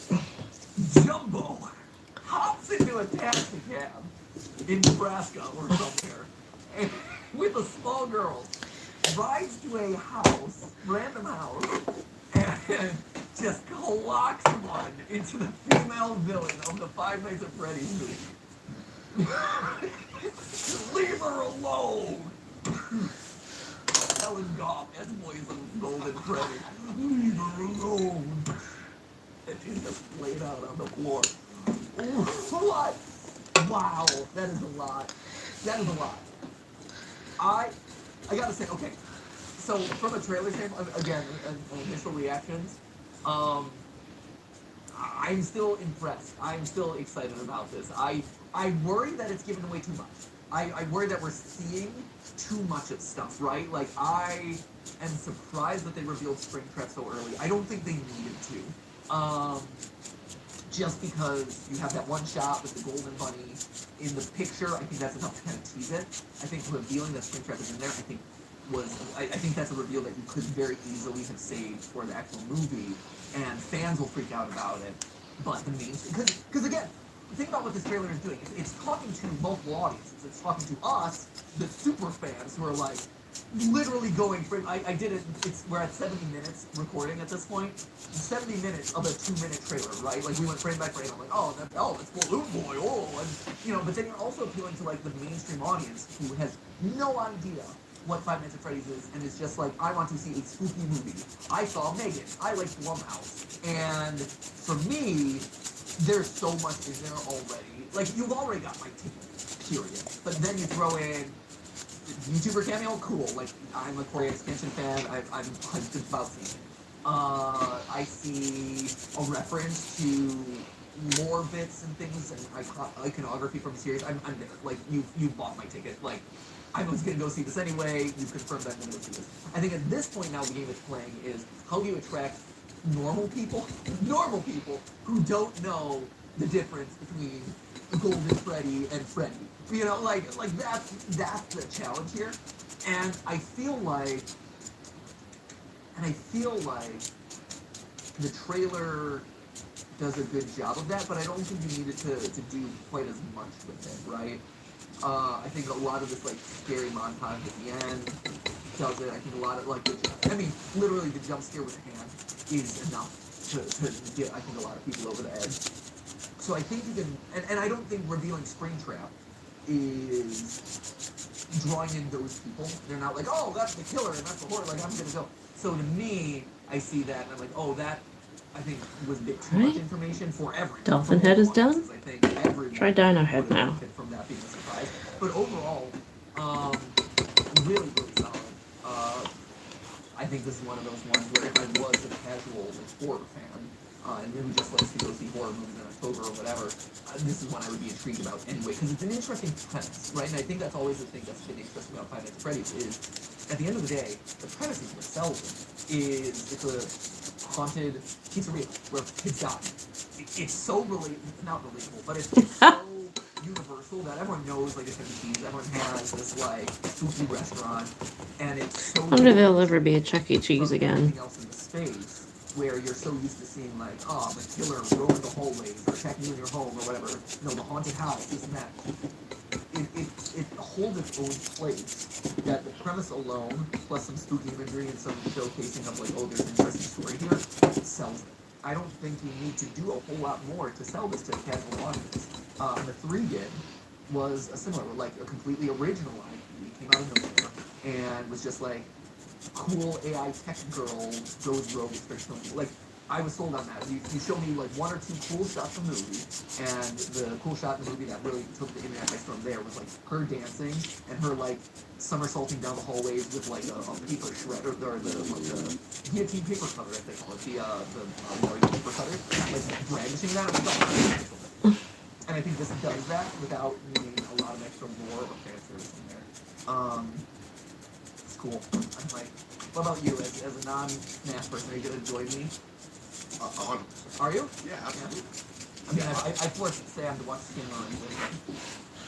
Jumbo, hops into a taxi cab in Nebraska or somewhere, and with a small girl, rides to a house, random house, and just clocks one into the female villain of the Five Nights at Freddy's movie. Leave her alone! Helen Goff as voice of Golden Freddy. Leave her alone. And she's just laid out on the floor. What? Wow, that is a lot. That is a lot. I gotta say, okay. So from a trailer standpoint, again, initial reactions, I'm still impressed. I'm still excited about this. I worry that it's given away too much. I worry that we're seeing too much of stuff, right? Like, I am surprised that they revealed Springtrap so early. I don't think they needed to. Just because you have that one shot with the golden bunny in the picture, I think that's enough to kind of tease it. I think revealing that Springtrap is in there, I think that's a reveal that you could very easily have saved for the actual movie, and fans will freak out about it. But the main, because again, think about what this trailer is doing. It's talking to multiple audiences. It's talking to us, the super fans, who are like literally going frame. I did it. We're at 70 minutes recording at this point. 70 minutes of a 2-minute trailer, right? Like we went frame by frame. I'm like, it's Balloon Boy. And but then you're also appealing to like the mainstream audience who has no idea what Five Nights at Freddy's is, and it's just like, I want to see a spooky movie. I saw Megan. I like Blumhouse. And for me, there's so much in there already. Like, you've already got my ticket, period. But then you throw in YouTuber cameo, cool. Like, I'm a Corey Extension fan. I'm hyped about seeing it. I see a reference to lore bits and things and iconography from the series. I'm there. Like, you bought my ticket. Like, I was going to go see this anyway. You confirmed I'm going to go see this. I think at this point now the game it's playing is how do you attract normal people who don't know the difference between Golden Freddy and Freddy. You know, like that's the challenge here. And I feel like the trailer does a good job of that, but I don't think you needed to do quite as much with it, right? I think a lot of this like scary montage at the end does it. I think a lot of literally the jump scare with the hand is enough to get I think a lot of people over the edge. So I think you can, and I don't think revealing Springtrap is drawing in those people. They're not like, oh, that's the killer and that's the horror. Like I'm gonna go. So to me, I see that and I'm like, oh, that I think was a bit too much information for everyone. Dolphin head is done. I think everyone Try Dino head now. from that being a surprise. But overall, really, really solid. I think this is one of those ones where if I was a casual horror fan, and who just likes to go see horror movies in October or whatever, this is one I would be intrigued about anyway, because it's an interesting premise, right? And I think that's always the thing that's been interesting about Five Nights at Freddy's is, at the end of the day, the premise is what sells it. It's a haunted pizzeria where kids die. It's so not relatable, but it's so universal that everyone knows like it's gonna be cheese. Everyone has this like spooky restaurant, and it's so. I wonder if there'll ever be a Chuck E. Cheese again. Anything else in the space where you're so used to seeing like, oh, the killer roaming the hallways or attacking you in your home or whatever. No, the haunted house, this and that. It holds its own place. That the premise alone, plus some spooky imagery and some showcasing of like, oh, there's an interesting story here, it sells it. I don't think you need to do a whole lot more to sell this to a casual audience. The 3 Gig was a similar, like a completely original IP. It came out of nowhere. and was just like, cool AI tech girl goes rogue and starts killing people. Like, I was sold on that. You show me like one or two cool shots from the movie, and the cool shot in the movie that really took the internet by storm there was like her dancing and her like somersaulting down the hallways with like a paper shredder or the guillotine paper cutter, I think call it the paper cutter, like brandishing that. And I think this does that without needing a lot of extra lore or fan service in there. It's cool. I'm like, what about you as a non-Smash person? Are you gonna join me? 100%. Are you? Yeah, absolutely. I mean, I forced Sam to watch Skin Run,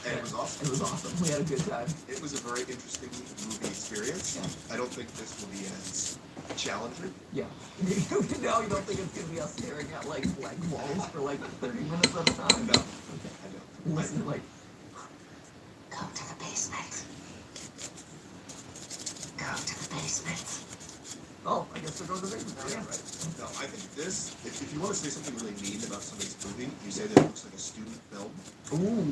And it was awesome. It was awesome. We had a good time. It was a very interesting movie experience. Yeah. I don't think this will be as challenging. Yeah. Now you don't think it's gonna be us staring at like blank walls for like 30 minutes at a time? No. I know. Listen, like, Go to the basement. Go to the basement. oh, I guess they're going to the basement now. Yeah, right. No, I think this, if you want to say something really mean about somebody's movie, you say that it looks like a student film. Ooh.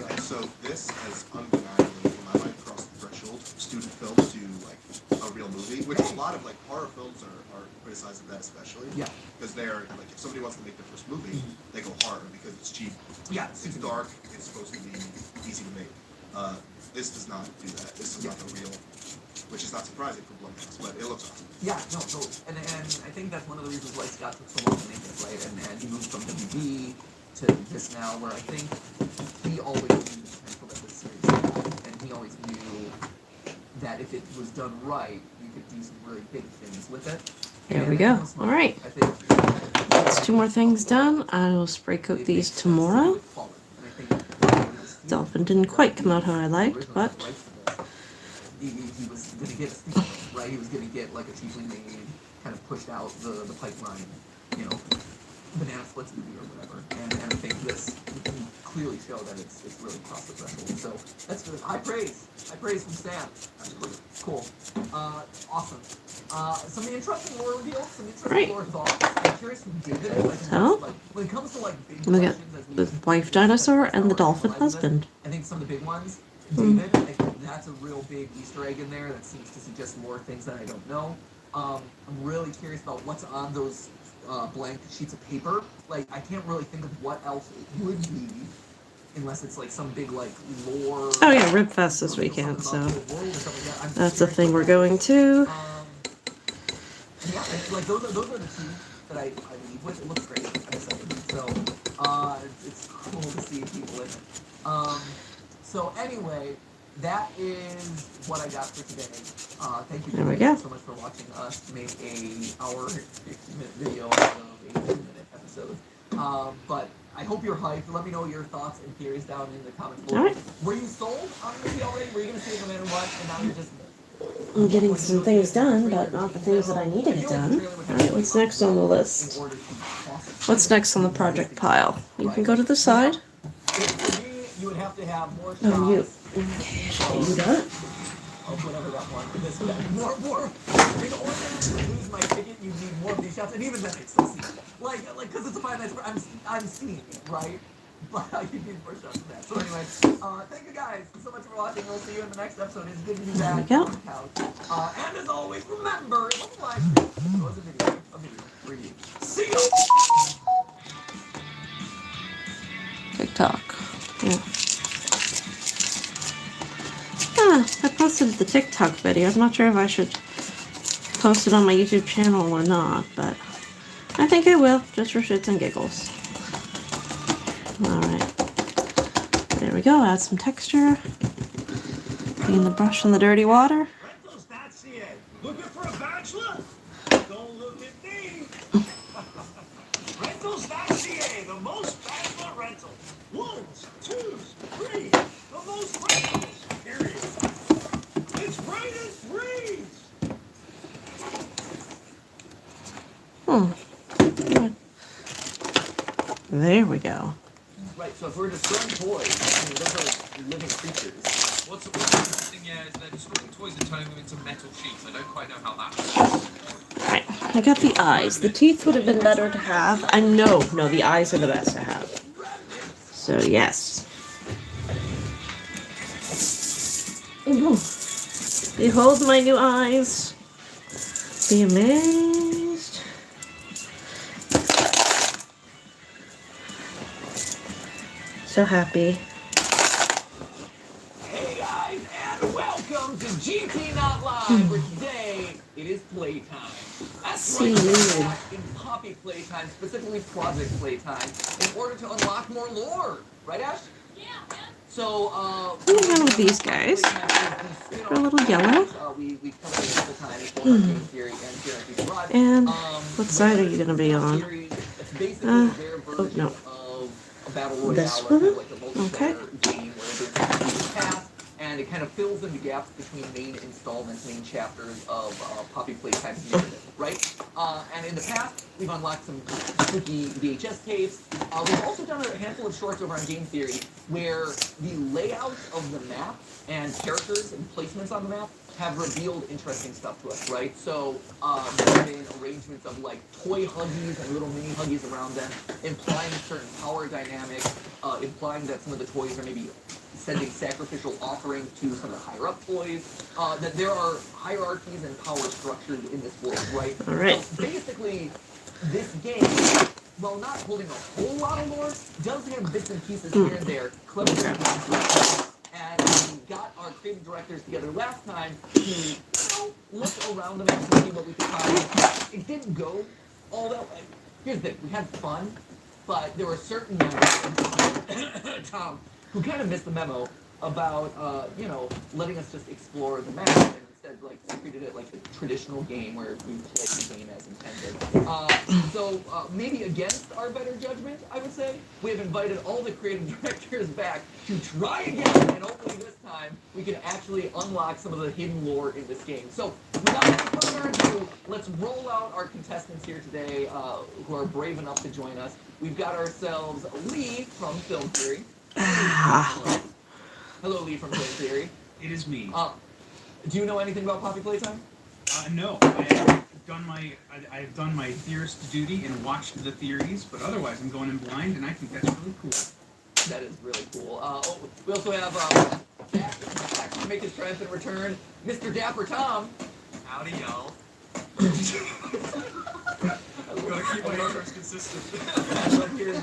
And so this has undeniably, in my mind, crossed the threshold from student film to like a real movie, which a lot of like horror films are criticized of that especially. Yeah. Because they're like, if somebody wants to make their first movie, they go horror because it's cheap. Yeah. It's dark. It's supposed to be easy to make. This does not do that. This is not the real, which is not surprising for Blumhouse, but it looks awesome. Yeah, no, totally. And I think that's one of the reasons why Scott took so long to make it, right? And he moved from WB to this now, where I think he always knew the potential that this series had, and he always knew that if it was done right, you could do some really big things with it. There And we it go. was All right. I think That's 2 more things done. I will spray coat these tomorrow. Dolphin didn't quite come out how I liked, but He was going to get a sequel, right? He was going to get like a cheaply made, kind of pushed out the pipeline, you know, banana splits movie or whatever. And I think this can clearly show that it's really crossed the threshold. So that's good. High praise from Sam. Absolutely. Cool. Awesome. Some interesting lore reveals, some interesting lore thoughts. I'm curious who did it. Like, So, like, when it comes to like big look at questions, as we the wife dinosaur and the dolphin realize it, husband. I think some of the big ones, David, I think that's a real big Easter egg in there that seems to suggest more things that I don't know. I'm really curious about what's on those blank sheets of paper. Like, I can't really think of what else it would be, unless it's like some big like lore. Oh yeah, Rib Fest this weekend, so that's the thing we're going to. Yeah, like those are the two that I leave with. It looks great. I'm excited. So it's cool to see people in it. So anyway, that is what I got for today. Thank you There we go. so much for watching us make a hour 50-minute video of a 2-minute episode. But I hope you're hyped. Let me know your thoughts and theories down in the comments below. Alright. Were you sold on the movie already? Were you going to see it no matter what? And now you're just... I'm getting some things done, but not the things that I need to get done. Alright, what's next on the list? What's next on the project pile? You can go to the side. For me, you would have to have more shots. Oh, you. Okay, should I do that? Of whatever that one. This more. In order to lose my ticket, you need more of these shots, and even then, I still see it. Like, because it's a Five Nights. I'm seeing it, right? But you need more shots than that. So anyway, thank you guys so much for watching. We'll see you in the next episode. It's good to be back There we on the couch. And as always, remember, it was a live stream. It was a video for you. See you. TikTok. Yeah. I posted the TikTok video. I'm not sure if I should post it on my YouTube channel or not, but I think I will, just for shits and giggles. Alright. There we go. Add some texture. Clean the brush in the dirty water. Rentals.ca. Looking for a bachelor? Don't look at me. Rentals.ca, the most bachelor rentals. Ones, twos, threes, the most rentals, period. It's right as threes. There we go. Right, so if we're destroying toys, I mean, those are living creatures. What's interesting, yeah, is they're destroying toys and turning them into metal sheets. I don't quite know how that works. Alright, I got the eyes. The teeth would have been better to have. No, the eyes are the best to have. So, yes. Ooh. Behold my new eyes. Be amazed. So happy. Hey guys, and welcome to GT Not Live, where today it is playtime. That's right, we're back in Poppy playtime, specifically Project playtime, in order to unlock more lore. Right, Ash? Yeah, man. So, What are one of these guys? They're a little yellow. We covered it a couple times, both on Game Theory and here at Game Garage. And what side are you going to be on? It's basically their version no. of a battle royale, This or kind one? of like a multiplayer game where there's a path, and it kind of fills in the gaps between main installments, main chapters of Poppy Playtime's narrative, right? And in the past, we've unlocked some spooky VHS tapes. We've also done a handful of shorts over on Game Theory where the layout of the map and characters and placements on the map have revealed interesting stuff to us, right? So there have been arrangements of like toy Huggies and little mini Huggies around them, implying certain power dynamics, implying that some of the toys are maybe sending sacrificial offerings to some of the higher up toys, that there are hierarchies and power structures in this world, right? All right. So basically, this game, while not holding a whole lot of lore, does have bits and pieces here and there, clever things. And we got our creative directors together last time to, look around the map and see what we could find. It didn't go all that way. Here's the thing, we had fun, but there were certain members of Tom who kind of missed the memo about, letting us just explore the map, and instead, like, treated it like the traditional game where we play the game as intended. So, maybe against our better judgment, I would say, we have invited all the creative directors back to try again, and hopefully this time we can actually unlock some of the hidden lore in this game. So, without any further ado, let's roll out our contestants here today, who are brave enough to join us. We've got ourselves Lee from Film Theory. Hello, Lee from Film Theory. It is me. Do you know anything about Poppy Playtime? No. I've done my theorist duty and watched the theories, but otherwise I'm going in blind, and I think that's really cool. That is really cool. We also have back to make his triumphant return, Mr. Dapper Tom. Howdy, y'all. I'm gonna keep my intros consistent.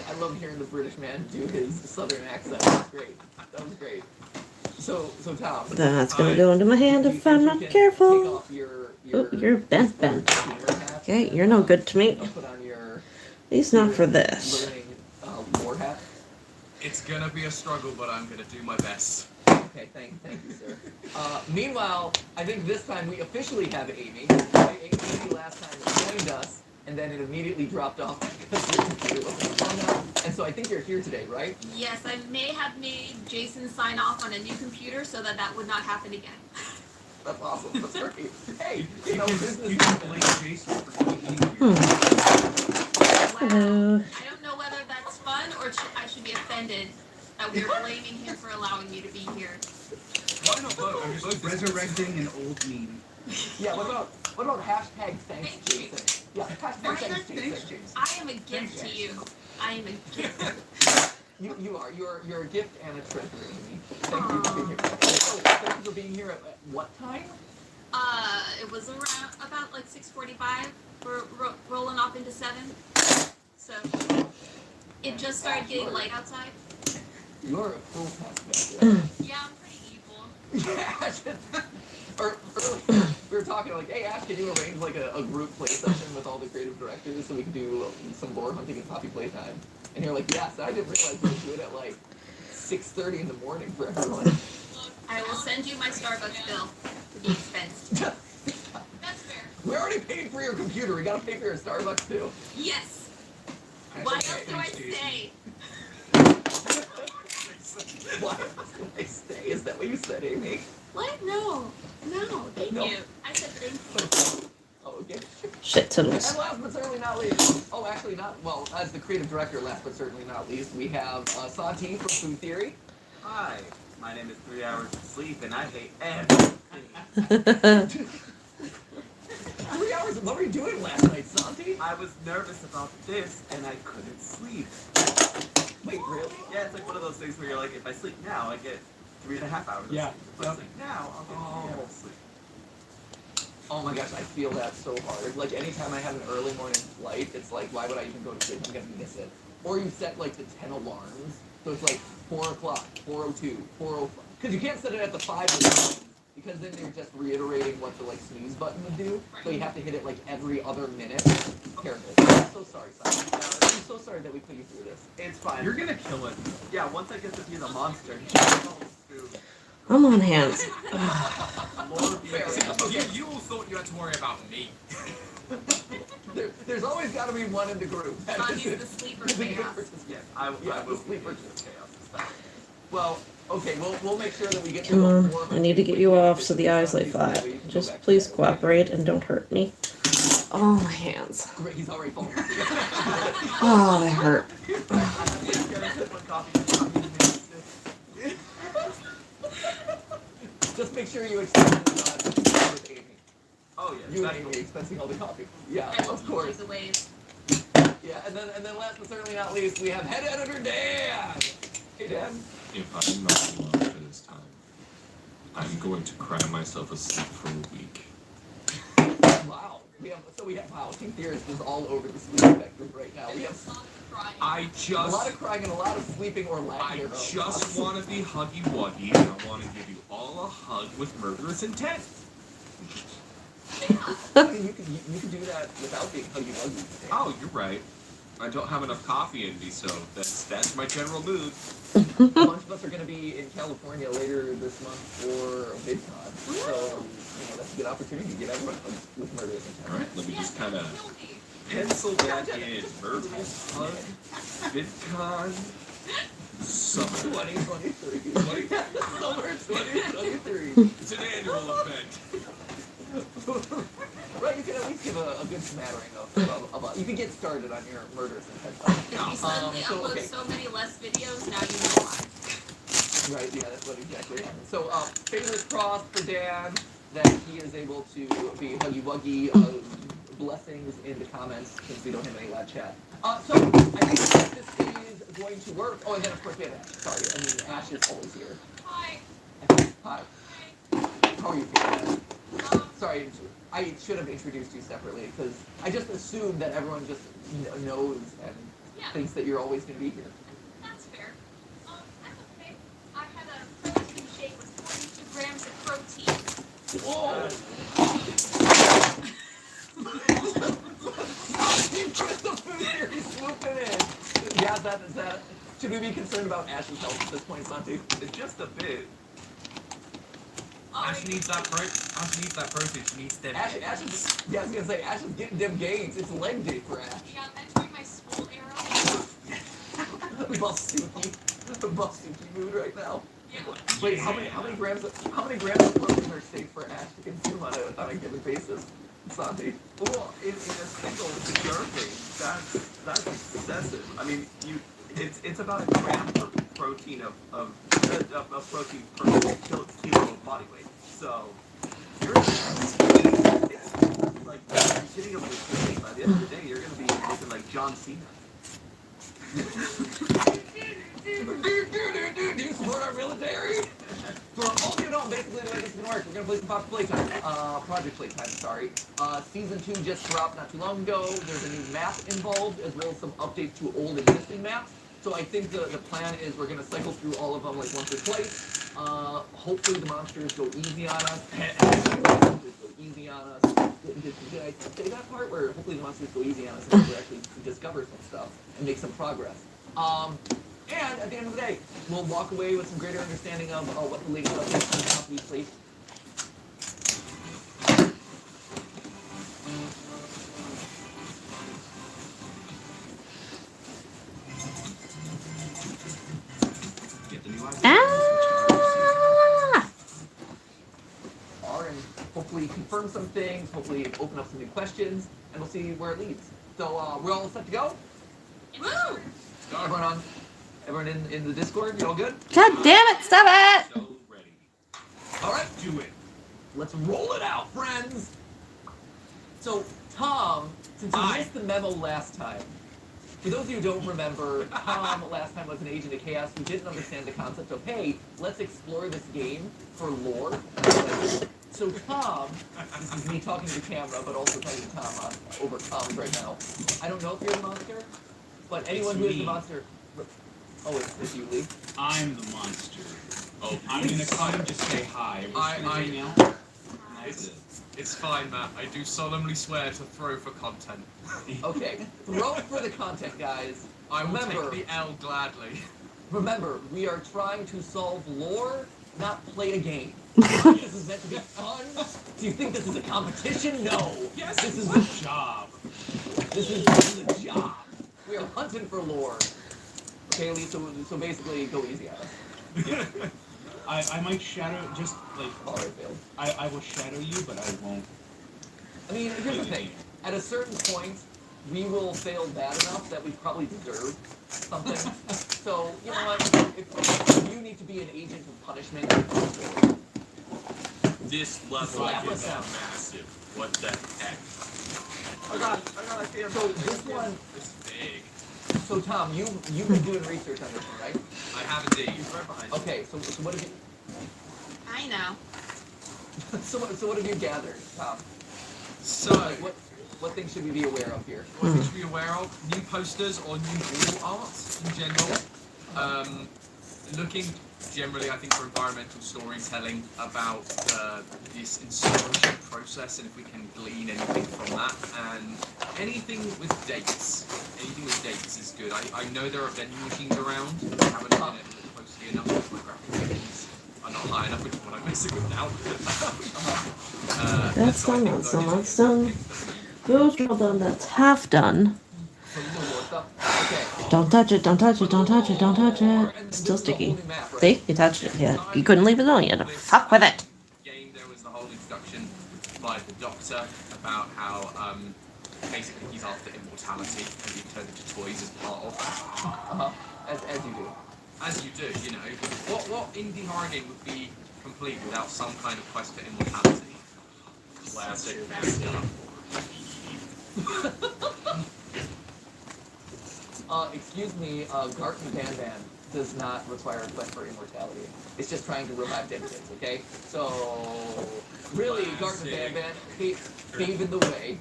I love hearing the British man do his southern accent. That was great. That was great. So Tom. That's going to go into my hand if I'm not careful. Oh, you're bent. Okay, you're no good to me. Put on your. He's not for this. Learning war hat. It's gonna be a struggle, but I'm gonna do my best. Okay, thank you, sir. Meanwhile, I think this time we officially have Amy. Right? Amy last time joined us, and then it immediately dropped off because your computer wasn't strong enough. And so I think you're here today, right? Yes, I may have made Jason sign off on a new computer so that would not happen again. That's awesome. That's great. Hey, You business. can blame Jason for being Wow. Hello. I don't know whether that's fun or I should be offended that we're blaming him for allowing me to be here. Why not both? I'm just resurrecting an old meme. Yeah. What about hashtag thanks, Thank you. Jason? Yeah. Hashtag thanks, Jason. I am a gift to you. I am a gift. You are. You're a gift and a treasure, Amy. Thank you for being here. Thank you for being here at what time? It was about like 6:45. We're rolling off into 7. So it just started getting light outside. You're a cool taskmaster. Yeah, I'm pretty evil. Yeah. Earlier, we were talking like, hey, Ash, can you arrange like a group play session with all the creative directors so we can do some lore hunting and Poppy Playtime? And you're like, yes. I didn't realize we would do it at like 6:30 in the morning for everyone. I will send you my Starbucks bill to be expensed. That's fair. We already paid for your computer. We gotta pay for your Starbucks too. Yes. What else do I say? Why else do I stay? Is that what you said, Amy? What? No. Thank No. you. I said thank you. Oh, okay. Shit toodles. And last but certainly not least, actually not, well, as the creative director, last but certainly not least, we have Santi from Food Theory. Hi, my name is 3 Hours of Sleep, and I hate everything. 3 hours? What were you doing last night, Santi? I was nervous about this, and I couldn't sleep. Wait, really? Yeah, it's like one of those things where you're like, if I sleep now, I get 3.5 hours of sleep. If I sleep now, I'll get 3 hours of sleep. Oh my gosh, I feel that so hard. Like anytime I have an early morning flight, it's like, why would I even go to sleep? I'm gonna miss it. Or you set like the 10 alarms, so it's like 4 o'clock, 4:02, 4:05. Because you can't set it at the 5 alarms, because then you're just reiterating what the like snooze button would do. So you have to hit it like every other minute. Terrible. I'm so sorry, Simon. I'm so sorry that we put you through this. It's fine. You're gonna kill it. Yeah, once I get to see the monster. I'm on hands. You all thought you had to worry about me. There's always got to be one in the group. Sonny's the sleeper chaos. Yes, I will the sleeper chaos. Well, okay, we'll make sure that we get to Come on, warm I need to get you off so the eyes lay flat. Just please cooperate and don't hurt me. Oh, my hands. Great, he's already falling. Oh, they hurt. Just make sure you expense with Amy. Oh yeah, You and Amy expensing all the coffee. Yeah, And of course. the waves. Yeah, and then last but certainly not least, we have head editor Dan. Hey Dan. If I'm not allowed for this time, I'm going to cry myself asleep for a week. Wow. We have wow, Team Theorist is all over the sleep spectrum right now. We have a lot of crying and a lot of sleeping or lack I thereof. just want to be huggy wuggy, and I want to give you all a hug with murderous intent. I mean, you can do that without being huggy wuggy. Oh, you're right. I don't have enough coffee in me, so that's my general mood. A bunch of us are going to be in California later this month for VidCon, so that's a good opportunity to get everyone hugged with murderous intent. All right, let me just kind of pencil that in. Murderous hug, VidCon, summer 2023. Summer 2023. It's an annual event. Right, you can at least give a good smattering of you can get started on your murderous intent. If you suddenly upload so many less videos, now you know why. Right, yeah, that's what exactly happened. So, fingers crossed for Dan that he is able to be huggy wuggy. Blessings in the comments since we don't have any live chat. So, I think this is going to work. Oh, and then of course we have Ash. Sorry, I mean, Ash is always here. Hi. Hi. How are you feeling? Sorry, I should have introduced you separately because I just assumed that everyone just knows and thinks that you're always going to be here. That's fair. I'm okay. I had a protein shake with 42 grams of protein. Whoa! Christopher here, he's swooping in. Yeah, is that. Should we be concerned about Ash's health at this point, Santi? Just a bit. Ash needs that protein. She needs them. Ash is, yeah, I was gonna say Ash is getting them gains. It's leg day for Ash. Yeah, I'm entering my school era. Bustuki mood right now. Yeah. Wait, how many grams of protein are safe for Ash to consume on a given basis, Santi? Well, in a single serving, that's excessive. I mean, it's about a gram per protein of protein per kilo of body weight. So you're like getting up with by the end of the day, you're gonna be looking like John Cena. Do you support our military? For all of you who don't, basically the way this is gonna work, we're gonna play some Pop Playtime. Project Playtime, sorry. Season 2 just dropped not too long ago. There's a new map involved, as well as some updates to old existing maps. So I think the plan is we're gonna cycle through all of them like once or twice. Hopefully the monsters go easy on us. Did I say that part? Where hopefully the monsters go easy on us and we actually discover some stuff and make some progress. And at the end of the day, we'll walk away with some greater understanding of what the latest updates and how we play. And hopefully confirm some things, hopefully open up some new questions, and we'll see where it leads. So we're all set to go? Woo! Everyone in the Discord, you all good? God damn it, stop it! So ready. All right, Do it. let's roll it out, friends! So, Tom, since you missed the memo last time, for those of you who don't remember, Tom last time was an agent of chaos who didn't understand the concept of, hey, let's explore this game for lore. So Tom, this is me talking to the camera, but also talking to Tom over comms right now. I don't know if you're the monster, but anyone who is the me. monster. Oh, it's you, Lee. I'm the monster. Oh, I'm gonna come and just say hi. It's fine, Matt. I do solemnly swear to throw for content. Okay, throw for the content, guys. I will Remember, take the L gladly. Remember, we are trying to solve lore, not play a game. This is meant to be fun. Do you think this is a competition? No. Yes, this is a job. This is a job. We are hunting for lore. Okay, Lee, so basically go easy at us. I might shadow, just like, alright, failed. I will shadow you, but I won't. I mean, here's the thing. At a certain point, we will fail bad enough that we probably deserve something. So, you know what? If you need to be an agent of punishment, This level Slap is us out. massive. What the heck? I see. So this one. It's big. So Tom, you've been doing research on this one, right? I have indeed. He's right behind you. Okay, so what have you? I know. so what have you gathered, Tom? So, like, what things should we be aware of here? What things should we be aware of? New posters or new wall art in general. Looking generally, I think, for environmental storytelling about this installation process and if we can glean anything from that. And anything with dates. Anything with dates is good. I know there are vending machines around. I haven't done it closely enough with my graphics. I'm not high enough, which is what I'm messing with now. That's done, that's done, that's done. Those are all done, that's half done. Don't touch it, don't touch it, don't touch it, don't touch it. It's still sticky. See? You touched it, yeah. You couldn't leave it alone, you had to fuck with it. Game, there was the whole introduction by the Doctor about how basically he's after immortality and being turned into toys as part of that. As you do. As you do, you know. What indie horror game would be complete without some kind of quest for immortality? Classic. Excuse me, Garten Van Van does not require a quest for immortality. It's just trying to revive dead kids, okay? So, really, Garten Van Van, paving the way.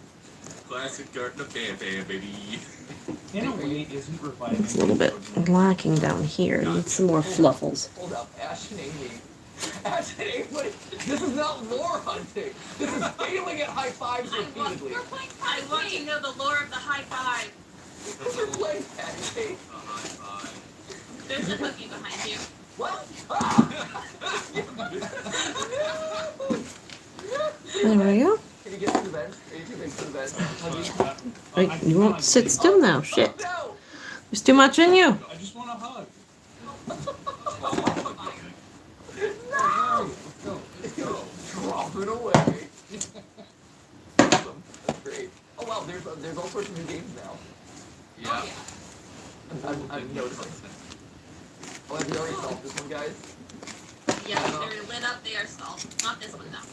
Classic Garten Van Van, baby. In a way, isn't reviving. It's a little bit lacking down here. It needs some more fluffles. Hold up, Ash and Amy. Ash and Amy, this is not lore hunting. This is failing at high fives repeatedly. I want to know the lore of the high five. You're playing Ash and Amy. There's a cookie behind you. What? There we go. Can you get to the bench? Are you too big for the bench? Right, you won't sit still now, shit. There's too much in you. I just want a hug. No! Let's go. Drop it away. Awesome. That's great. Oh wow, there's all sorts of new games now. Yeah. I'm noticing. Oh, have you already solved this one, guys? Yeah, they're lit up, they are stalled. Not this one, though.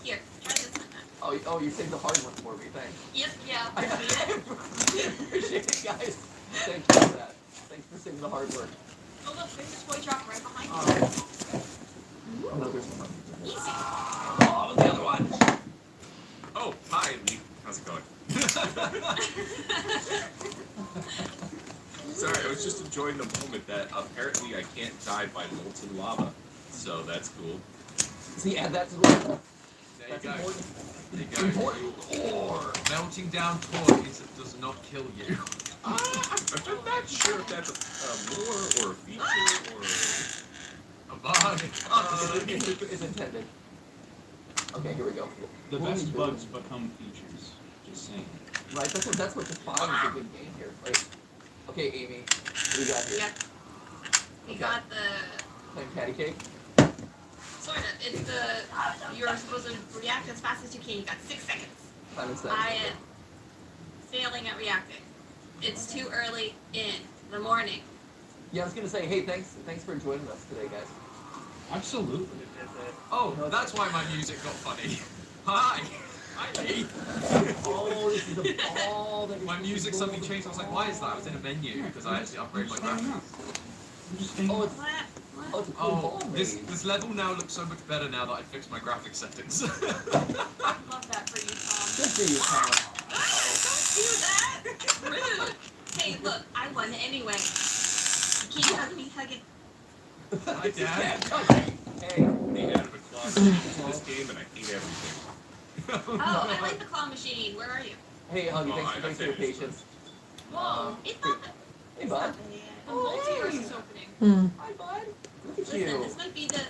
Here, try this one. Oh, you saved the hard one for me, thanks. Yep, yeah. I appreciate it, guys. Thank you for that. Thanks for saving the hard work. Oh look, there's a toy drop right behind you. Oh no, there's one. Easy. Oh, the other one! Oh, hi, Lee. How's it going? Sorry, I was just enjoying the moment that apparently I can't die by molten lava. So that's cool. See, add that to the list. There you That's go. important. There you go. Important core. Melting down toys does not kill you. I'm not sure if that's a lore or a feature or A bug. It's intended. Okay, here we go. The best bugs become features. Just saying. Right, that's what defines a good game here, right? Okay, Amy, what do you got here? Yep. We got the... Playing patty cake? Sort of. It's the... You're supposed to react as fast as you can. You got 6 seconds. Time and I am failing at reacting. It's too early in the morning. Yeah, I was gonna say, hey, thanks for joining us today, guys. Absolutely. Oh, that's why my music got funny. Hi. Hi, Lee. Oh, this is a ball that My music suddenly changed. I was like, why is that? I was in a menu because I actually upgraded my graphics. Oh, it's... Oh, it's a cool ball this maze. this level now looks so much better now that I fixed my graphic settings. I love that for you, Tom. Good for you, Tom. Don't do that. Rude. Hey, look, I won anyway. You can't hug me, hug it. Hi, Dad. Hey. The end of a claw in this game, and I hate everything. Oh, I like the claw machine. Where are you? Hey, Huggy, Oh, thanks for your patience. Whoa, it's not bad. Hey, bud. The multiverse is opening. Hi, bud. Look at Listen, you. this might be the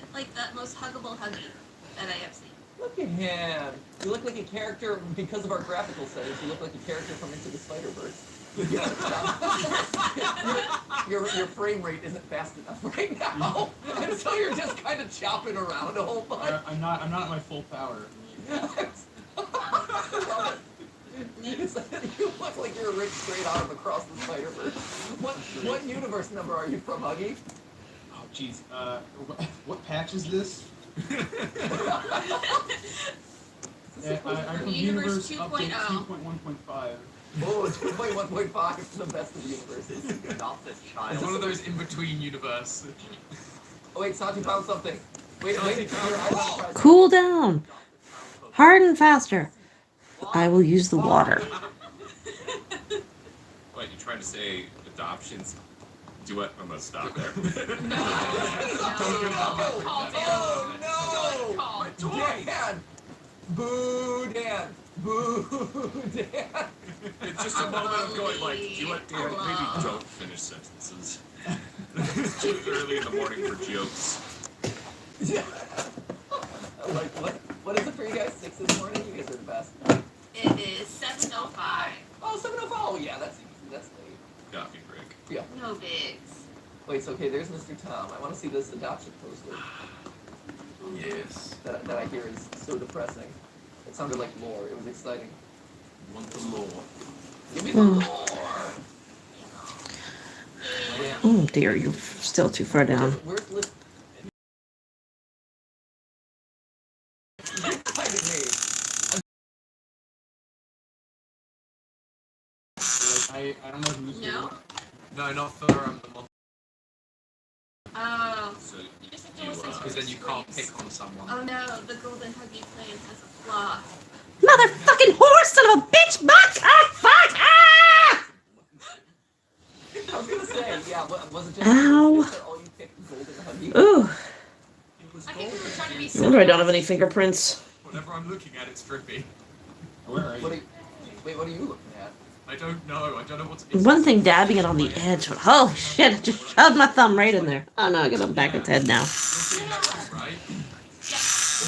most huggable huggy that I have seen. Look at him. You look like a character, because of our graphical settings, you look like a character from Into the Spider-Verse. your frame rate isn't fast enough right now. And so you're just kind of chopping around a whole bunch. I'm not at my full power. You look like you're ripped straight out of Across the Spider-Verse. What universe number are you from, Huggy? Oh, jeez. What patch is this? I'm from Universe Universe Update 2.0. 2.1.5. Oh, 2.1.5 is the best of the universes. Not this child. It's one of those in-between universe. Oh wait, Santi found something. Wait. Cool down. Harden faster. I will use the water. What, you trying to say adoptions? Do what? I'm gonna stop there. Oh no! Dan! Boo, Dan! Boo, Dan! It's just a moment of going like, do you what, Dan? Maybe don't finish sentences. It's too early in the morning for jokes. Yeah. Like, what is it for you guys? 6 this morning? You guys are the best. It is 7:05. Oh, 7:05. Oh, yeah, that's easy. That's late. Coffee break. Yeah. No bigs. Wait, so, okay, there's Mr. Tom. I want to see this adoption poster Yes. that I hear is so depressing. It sounded like lore. It was exciting. Want the lore. Give me the lore! Oh dear, you're still too far down. Where's Liz? I don't know who's No? No, not for the month, Oh. So You just have to you, listen to because then you can't screams. pick on someone. Oh no, the golden huggy plan has a flaw. Motherfucking horse, son of a bitch! Fuck! Ah, fuck! Ah! I was gonna say, yeah, was it just Ow. that all you picked golden huggy? Ooh. I think we were trying to be No so wonder I don't have any fingerprints. Whatever I'm looking at, it's drippy. Where are you? What are you looking at? I don't know. I don't know what's. One thing dabbing it on the edge, but holy shit, I just shoved my thumb right in there. Oh no, I got a back of its head now. You're seeing that one, right?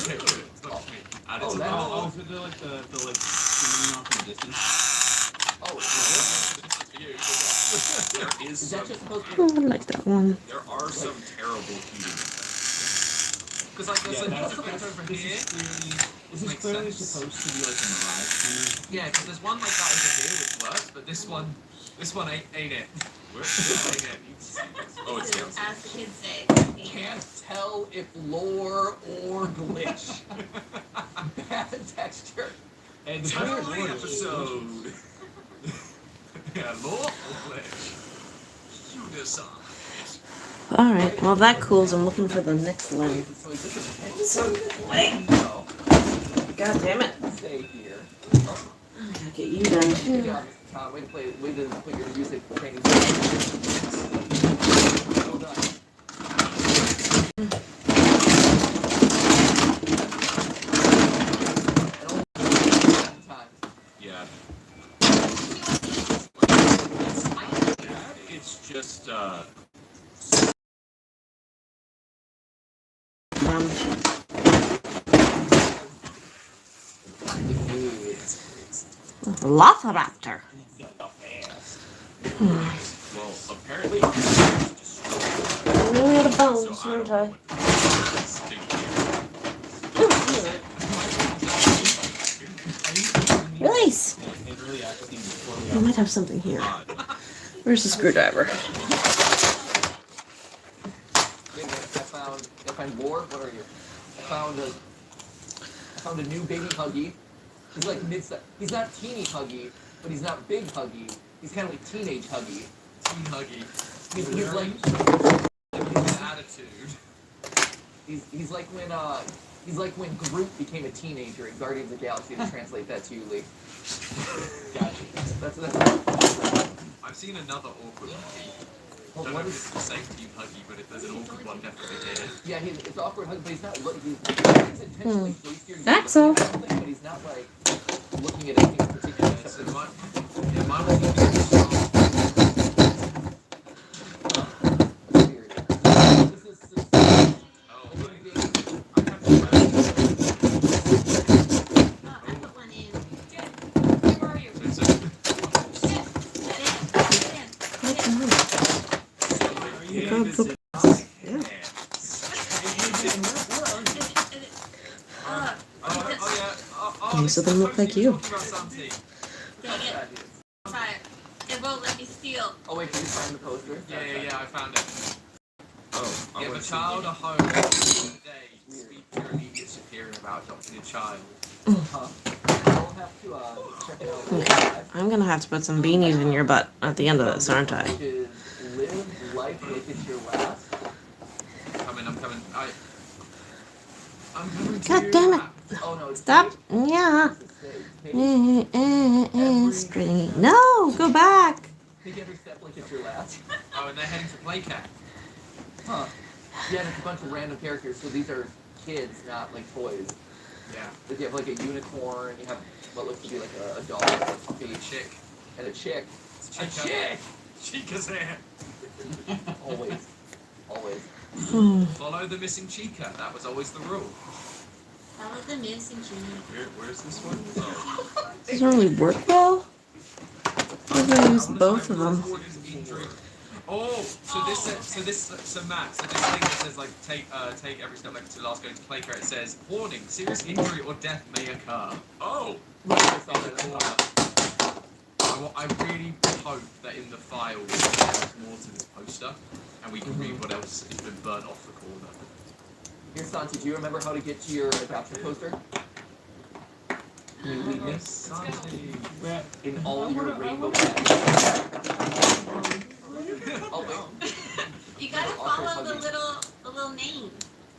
Okay, good. It's not me. Add it Oh, to that- the Oh, so they're like the like zooming off in the distance. Oh, This is for you. there is is that some, just supposed to Oh, I like that one. there are some terrible heating effects. Because like there's Yeah, a bit over this here. is Makes clearly sense. supposed to be like a mirage thing. Yeah, because there's one like that over here which works, but this one ain't it. Where? Ain't it. Oh, it's down. as the kids say. can't tell if lore or glitch. Bad texture. And the Title weird of the word is episode. Yeah, law or glitch? You decide. Alright, well that cools. I'm looking for the next one. So is this a Wait. No. God damn it. Stay here. I gotta get you done Good too. job, Mr. Tom. Way to put your music training. Well done. Yeah. It's just Velociraptor. well, apparently. I'm really out of bones, aren't I? Release! I might have something here. Where's the screwdriver? Wait a minute, I found lore. What are you? I found a new baby Huggy. He's like mid-size. He's not teeny Huggy, but he's not big Huggy. He's kind of like teenage Huggy. Teen huggy. He's like Attitude. He's like when Groot became a teenager in Guardians of the Galaxy. To translate that to you, Lee. Gotcha. That's I've seen another awkward monkey. Well, Don't what know if is- it's the same Team Huggy, but if there's an awkward one, definitely here. Yeah, it's awkward, but he's not looking. He's intentionally placed here. That's all. But he's not like looking at anything in particular. Yeah, so mine was looking strong. Weird. This is Oh, I put one in. Good. Where are you? so it's a, Most of them look like you. Dang it. Try it. It won't let me steal. Oh wait, did you find the poster? Yeah, I found it. Oh, I Give a want to child a home today. Speak to your immediate superior about adopting a child. I'll have to check it out. Okay. I'm gonna have to put some beanies in your butt at the end of this, aren't I? Which is live life like it's your last. I'm coming. I'm coming to God you. damn it. Oh no, it's Stop. Yeah. Stringy. No, go back. Take every step like it's your last. Oh, and they're heading to playcat. Huh. Yeah, and it's a bunch of random characters, so these are kids, not like toys. Yeah. You have like a unicorn, you have what looks to be like a dog, a puppy, A chick. and a chick. It's A Chica. chick! Chica's here. Always. Always. Follow the missing Chica. That was always the rule. Follow the missing gene. Where's this one? Oh. Doesn't really work well. I'm gonna use both of them. Oh, so Matt, so this thing that says like take every step like to last going to play care, it says warning, serious injury or death may occur. Oh, I really hope that in the files there's more to this poster, and we can read what else has been burnt off the corner. Here, Santi, do you remember how to get to your adoption poster? Can you lead me? Santi. In all your rainbow Oh, wait. You gotta follow the little name.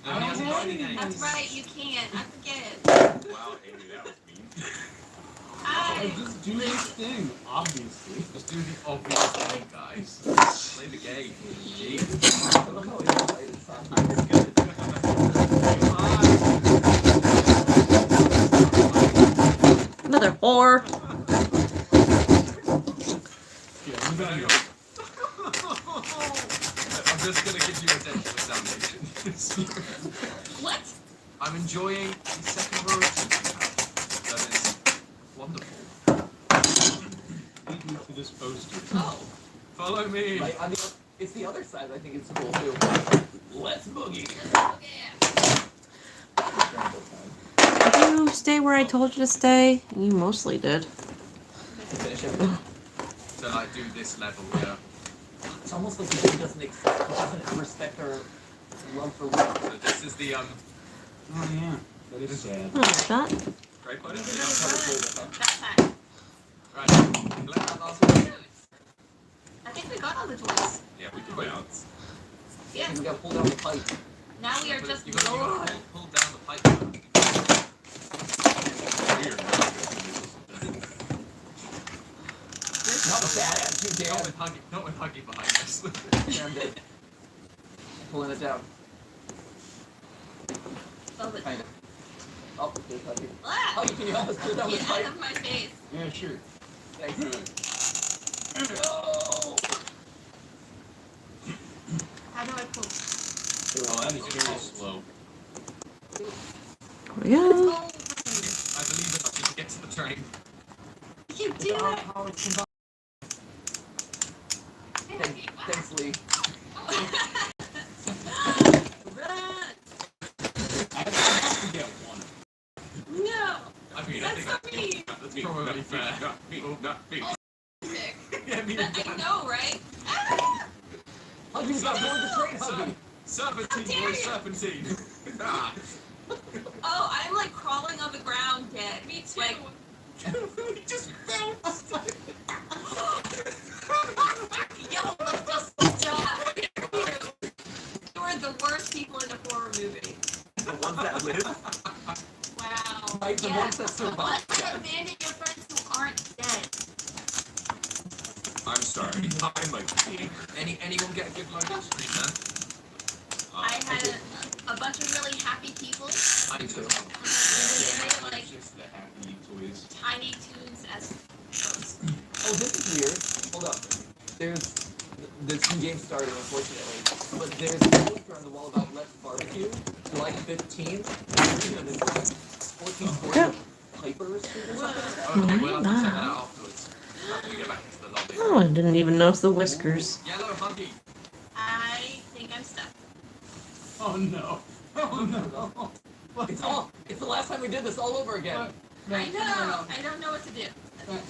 No, he hasn't got any names. That's right, you can't. I forget. Wow, Amy, that was mean. Hi. Just do this thing, obviously. Just do the obvious thing, guys. Play the game. Gee. I love how excited Santi is. Another whore. Yeah, move out here. I'm just gonna give you a dental examination. What? I'm enjoying the second royalty you have. That is wonderful. Lead me to this poster. Oh. Follow me. Like, on the, it's the other side I think it's cool too. Let's boogie. Yeah. Did you stay where I told you to stay? You mostly did. Finish everything. So like do this level, yeah. It's almost like the game doesn't respect our love for love. So this is the Oh yeah, that is sad. Oh, that. great button. That time. Right. Let that last one. I think we got all the toys. Yeah, we can bounce. Yeah. We gotta pull down the pipe. Now we are just You gotta Lord. pull down the pipe. Weird. Not with that attitude, Not Dan. with Huggy behind us. Damn it. Pulling it down. Oh, but Kind of. Oh, there's Huggy. ah! Huggy, can you help us pull down this Get out pipe? of my face. Yeah, sure. Thanks. No! How do I pull? Oh, that is very slow. Yeah. Oh, I believe in us. We can get to the train. you do it. Thanks, Lee. Run. I have to get one. No. I mean, I That's think not me. that's probably fair. Not me. Sick. Yeah, me and I Dan. know, right? Ah! Huggy's got board the train, Huggy. Serpentine, How dare boy, you. serpentine. Ah, Oh, I'm like crawling on the ground dead. Me too. Like, We just bounced. yo, let's just die. You are the worst people in a horror movie. that survived. Let's abandon your friends who aren't dead. I'm sorry. I'm a gamer. Anyone get a good load of stream, man? I had a bunch of really happy people. I too. Really like Just the happy toys. Tiny Toons as those. Oh, this is weird. Hold up. There's some games started, unfortunately. But there's a poster on the wall about Let's Barbecue, July 15th. 1440 Piper Street or something. Okay, we'll have to check that out afterwards. After we get back into the lobby. Oh, I didn't even notice the whiskers. Yellow Huggy. I think I'm stuck. Oh no. Oh no. It's the last time we did this all over again. I know. I don't know what to do.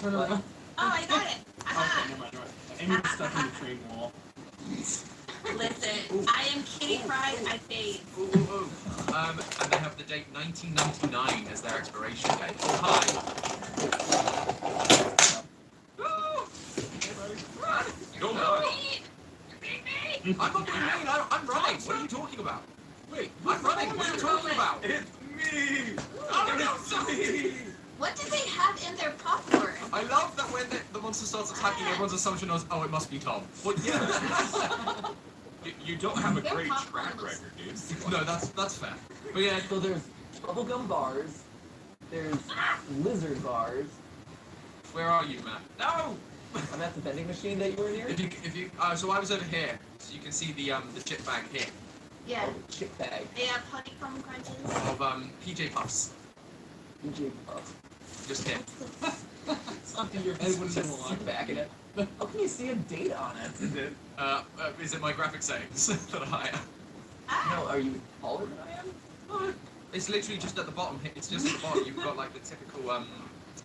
Turn around. Oh, I got it. Aha. Okay, never mind. Amy's stuck in the train wall. Listen, I am Kitty Pryde. I fade. Ooh. And they have the date 1999 as their expiration date. Oh, hi. Don't You're run. mean. You're being mean. I'm not being mean. I'm running. What are you talking about? Wait, I'm running. What are you talking about? It's me. Oh, no, What did they have in their popcorn? I love that when the monster starts attacking, everyone's assumption is, oh, it must be Tom. Well, yeah. You don't have a Their great popcorn track looks- record, dude. No, that's fair. But yeah, So there's bubblegum bars, there's lizard bars. where are you, Matt? No! I'm at the vending machine that you were near. If you, so I was over here, so you can see the chip bag here Yeah. Oh, the chip bag. They have honeycomb crunches. of PJ Puffs, DJ Puff. just here. Something your head wouldn't even Just back in it. How can you see a date on it? Is it my graphic settings that are higher? No, are you taller than I am? No, it's literally just at the bottom. It's just at the bottom. You've got like the typical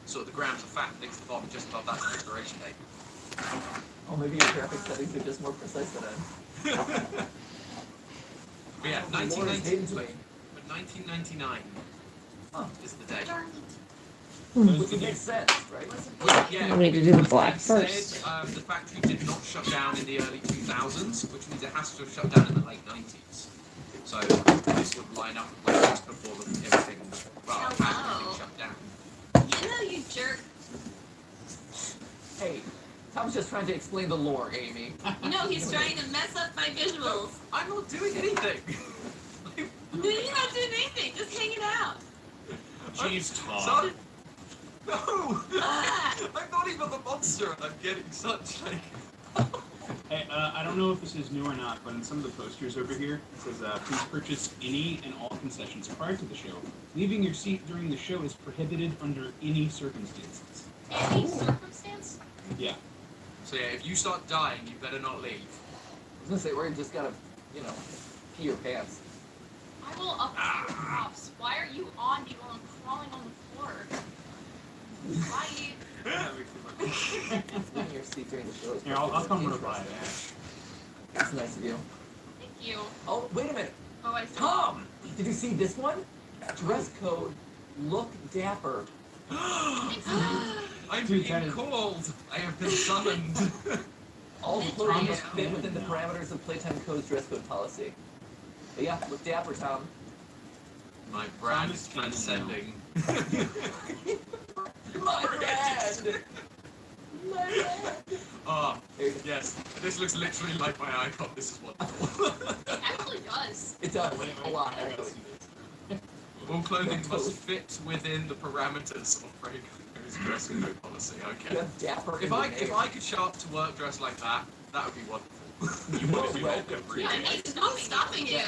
sort of the grams of fat next to the bottom, just above that's the expiration date. Oh, maybe your graphic settings are just more precise than I But yeah, am. More is hidden to me. 1999 Huh. is the date. Darn it. Which would make sense, right? Yeah, We need to do the because black they first. said, the factory did not shut down in the early 2000s, which means it has to have shut down in the late 90s. So this would line up with just before everything, well, Hello. everything shut down. You know, you jerk. Hey, Tom's just trying to explain the lore, Amy. You know, he's trying to mess up my visuals. I'm not doing anything. You're not doing anything. Just hanging out. Jeez, Tom. Sorry. No! Ah. I'm not even the monster and I'm getting such like... Hey, I don't know if this is new or not, but in some of the posters over here, it says, please purchase any and all concessions prior to the show. Leaving your seat during the show is prohibited under any circumstances. Any circumstance? Yeah. So yeah, if you start dying, you better not leave. I was gonna say, or you just gotta, pee your pants. I will up your props. Why are you on me while I'm crawling on the floor? Why? Leaving your seat during the show is Here, I'll come prohibited. run by that. That's nice of you. Thank you. Oh, wait a minute. Oh, I see. Tom! Did you see this one? Dress code, look dapper. I'm Dude, being that is- called. I have been summoned. All That's clothing right. must fit within the parameters of Playtime Code's dress code policy. But yeah, look dapper, Tom. My brand is transcending. My brand! My brand! Ah, There you go. yes. This looks literally like my icon. This is wonderful. It actually does. It does, a lot. All clothing must fit within the parameters of Franco's dress code policy. You Okay. have dapper If in I your name. could show up to work dressed like that, that would be wonderful. You want to do that every Yeah, day. it's not stopping you.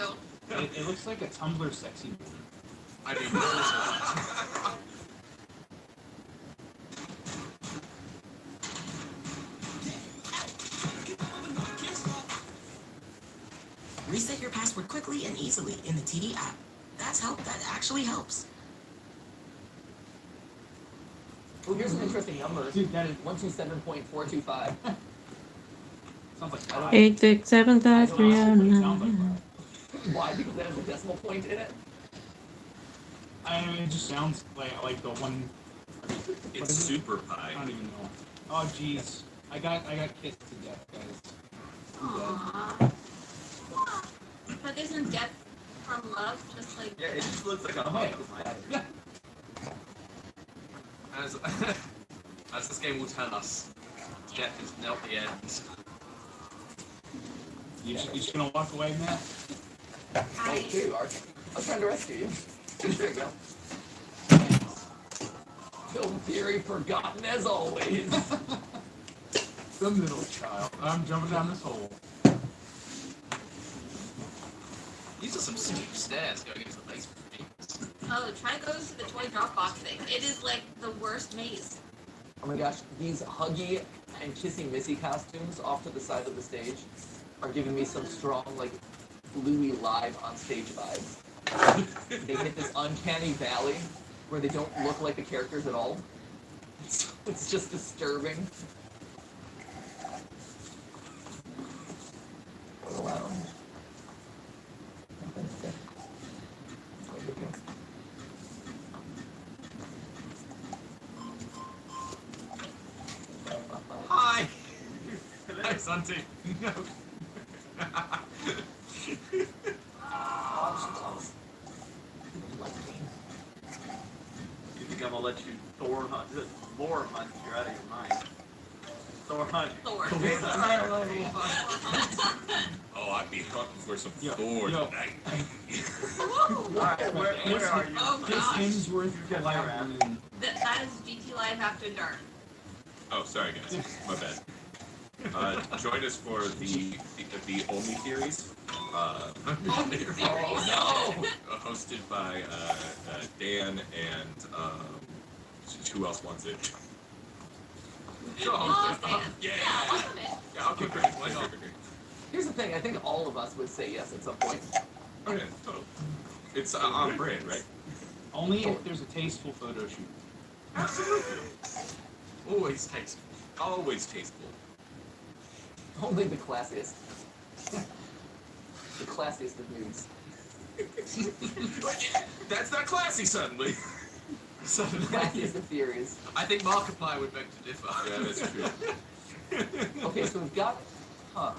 It looks like a Tumblr sexy movie. I mean, also, Reset your password quickly and easily in the TD app. That actually helps. Oh, here's some interesting numbers. Dude, that is 127.425. sounds like I don't- 8, 6, 7, 5, 3, I don't know what it sounds like. 9. Why? Because that has a decimal point in it? I mean, it just sounds like the one. What It's is it? super I pie. don't even know. Oh jeez, I got kissed to death, guys. Aww. But isn't death from love just like Yeah, it just looks like a Oh, hug. yeah. As as this game will tell us, death is not the end. You just gonna walk away, Matt? Oh, too, Arch. I was trying to rescue you. There you go. Film theory forgotten as always. The middle child. I'm jumping down this hole. These are some steep stairs going into the basement. Oh, try to go to the toy drop box thing. It is like the worst maze. Oh my gosh, these Huggy and Kissy Missy costumes off to the side of the stage are giving me some strong, like, Louis live on stage vibes. They hit this uncanny valley where they don't look like the characters at all. It's just disturbing. Go around. Hi! Hi, Santi. No. You think I'm gonna let you Thor hunt? Lore hunt? You're out of your mind. Thor hunt. Thor. Oh, I'd be hunting for some Yo, Thor yo. tonight. Alright, where are you? Oh This gosh. Hemsworth Goliath. That is GT Live After Dark. Oh, sorry guys, my bad. Join us for the Only Theories. Oh Hosted by Dan and who else wants it? Oh, Dan. Yeah. Yeah, wasn't it? Yeah, I'll keep it. Why not? Here's the thing, I think all of us would say yes at some point. Okay, total. It's on brand, right? Only if there's a tasteful photo shoot. Absolutely. Always tasteful. Always tasteful. Only the classiest. The classiest of nudes. That's not classy suddenly. The Suddenly. classiest of theories. I think Markiplier would beg to differ. Yeah, that's true. Okay, so we've got, So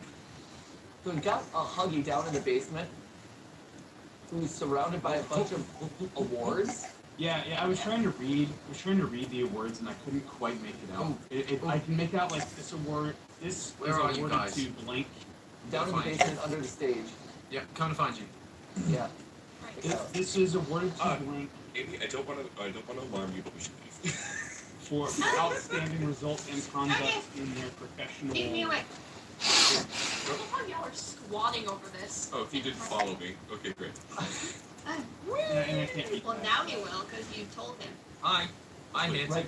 we've got a Huggy down in the basement who's surrounded by a bunch of awards. Yeah, I was trying to read the awards and I couldn't quite make it out. I can make out like this award. This Where is are you awarded guys? to blank. Down in the basement under the stage. Yeah, coming to find you. Yeah. This is awarded to blank Amy, I don't want to alarm you, but we should leave. for outstanding results and conduct in their professional. Keep me away. I love how y'all are squatting over this. Oh, if you didn't follow me, okay, great. And I can't read Well, that. now he will, because you told him. Hi. I'm here Right.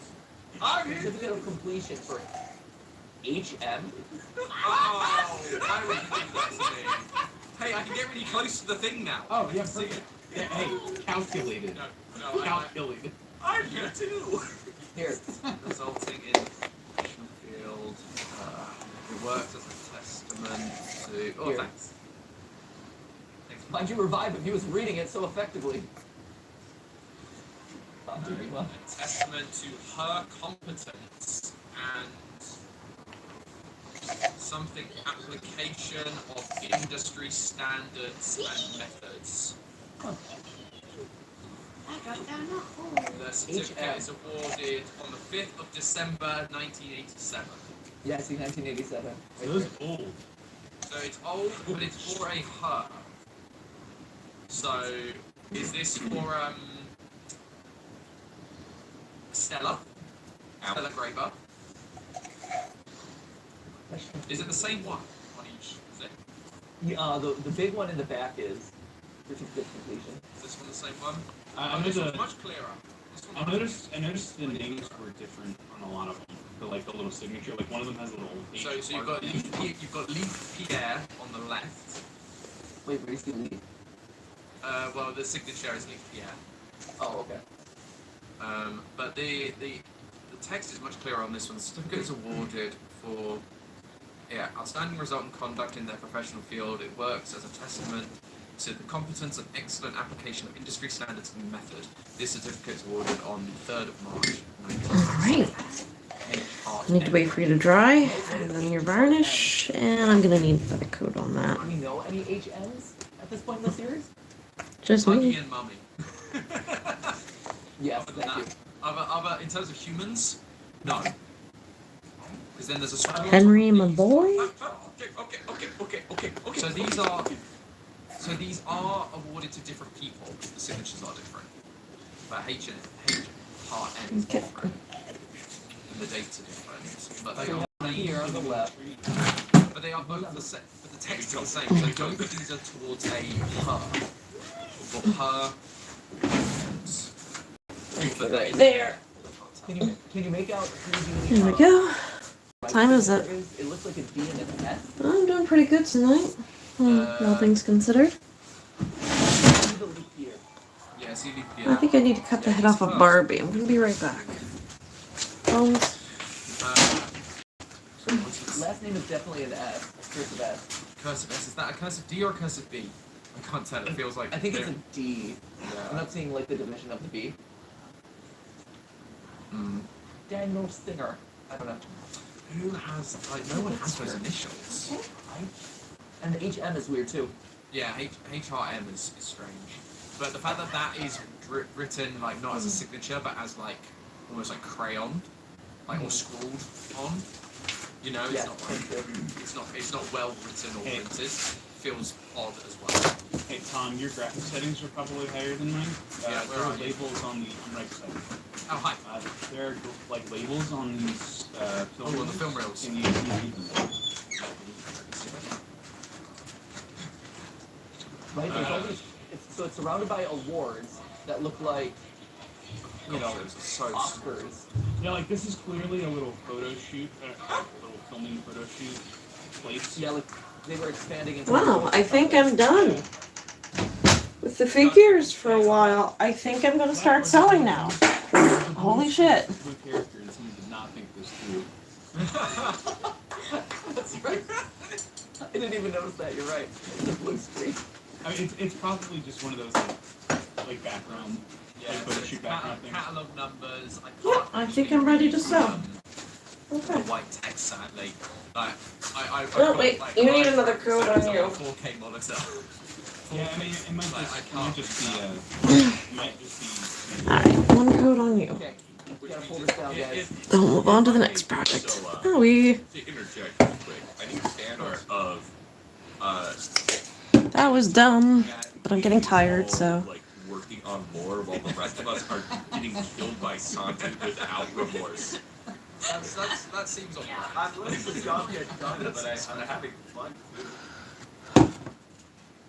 too. Certificate of completion for HM. Oh, why would you think that to me? Hey, I can get really close to the thing now. Oh, yeah, See perfect. Yeah, hey, calculated. No, Calculated. I'm here too. Here. resulting in professional field. It works as a testament to. Oh, Here. thanks. Thanks. Why'd you revive him? He was reading it so effectively. A testament to her competence and something application of industry standards and methods. I got down a hole. The certificate is awarded on the 5th of December 1987. Yeah, see, 1987. So this is old. So it's old, but it's for a her. So is this for Stella? Stella Graber? Is it the same one on each thing? Yeah, the big one in the back is certificate of completion. Is this one the same one? I This know one's the- much clearer. This I one's noticed the names were different on a lot of them. The little signature, like one of them has a little H. So you've got Leaf Pierre on the left. Wait, where do you see Lee? Well, the signature is Leaf Pierre. Oh, okay. But the text is much clearer on this one. The certificate is awarded for outstanding result in conduct in their professional field. It works as a testament to the competence and excellent application of industry standards and method. This certificate is awarded on the 3rd of March. Alright. I need to wait for you to dry, and then your varnish, and I'm gonna need another coat on that. Do we know any HMs at this point in the series? Just Buggy me. and Mummy. Yes, Other than thank you. that, Other in terms of humans, no. Because then there's a squad. Henry, my boy. Okay. So these are awarded to different people. The signatures are different. But H part N is Okay. different. And the dates are different. But they are Here on the left. But they are both the same. But the text is the same. So both of these are towards a her. For her. But Right there. Can you make out who There we go. right Time is it? It looks like a D and an S. I'm doing pretty good tonight. All things considered. See the leak here. yeah, see I think I need to cut the head off of Barbie. I'm gonna be right back. Bones. Last name is definitely an S. Cursive S. Cursive S. Is that a cursive D or a cursive B? I can't tell. It feels like I think it's they're- a D. I'm not seeing like the division of the B. Daniel Stinger. I don't know. Who has like no one has those initials. And the HM is weird too. Yeah, HRM is strange. But the fact that that is written like not as a signature but as like almost like crayon, like or scrawled on. You know, it's Yeah, not like thank it's not well written or printed. Feels odd as well. Hey Tom, your graphic settings are probably higher than mine. Yeah, there are labels on the right side. Oh hi. There are like labels on these film on the film reels. Can you read them? Right? There's all these, so it's surrounded by awards that look like, you know, Oscars. Yeah, like this is clearly a little photo shoot, a little filming photo shoot place. Yeah, like they were expanding into. Wow, I think I'm done with the figures for a while. I think I'm gonna start selling now. Holy shit. Blue character, and someone did not think this through. That's right. I didn't even notice that. You're right. The blue screen. I mean, it's probably just one of those like background, Yeah, like photo shoot background things. catalog numbers. Yep, I think I'm ready to sell. The white text, sadly. Like, I Oh, wait, you need another code on you. 4K monitor. Yeah, I mean, it might Like, just, might just be. Alright, one code on you. Okay. We gotta pull this down, guys. Then we'll move on to the next project. So, Oh, we. to interject real quick, I need fan art of That was dumb, but I'm getting tired, so. like working on lore while the rest of us are getting killed by Santi without remorse. That seems odd. I'm letting the job get done, but I'm having fun.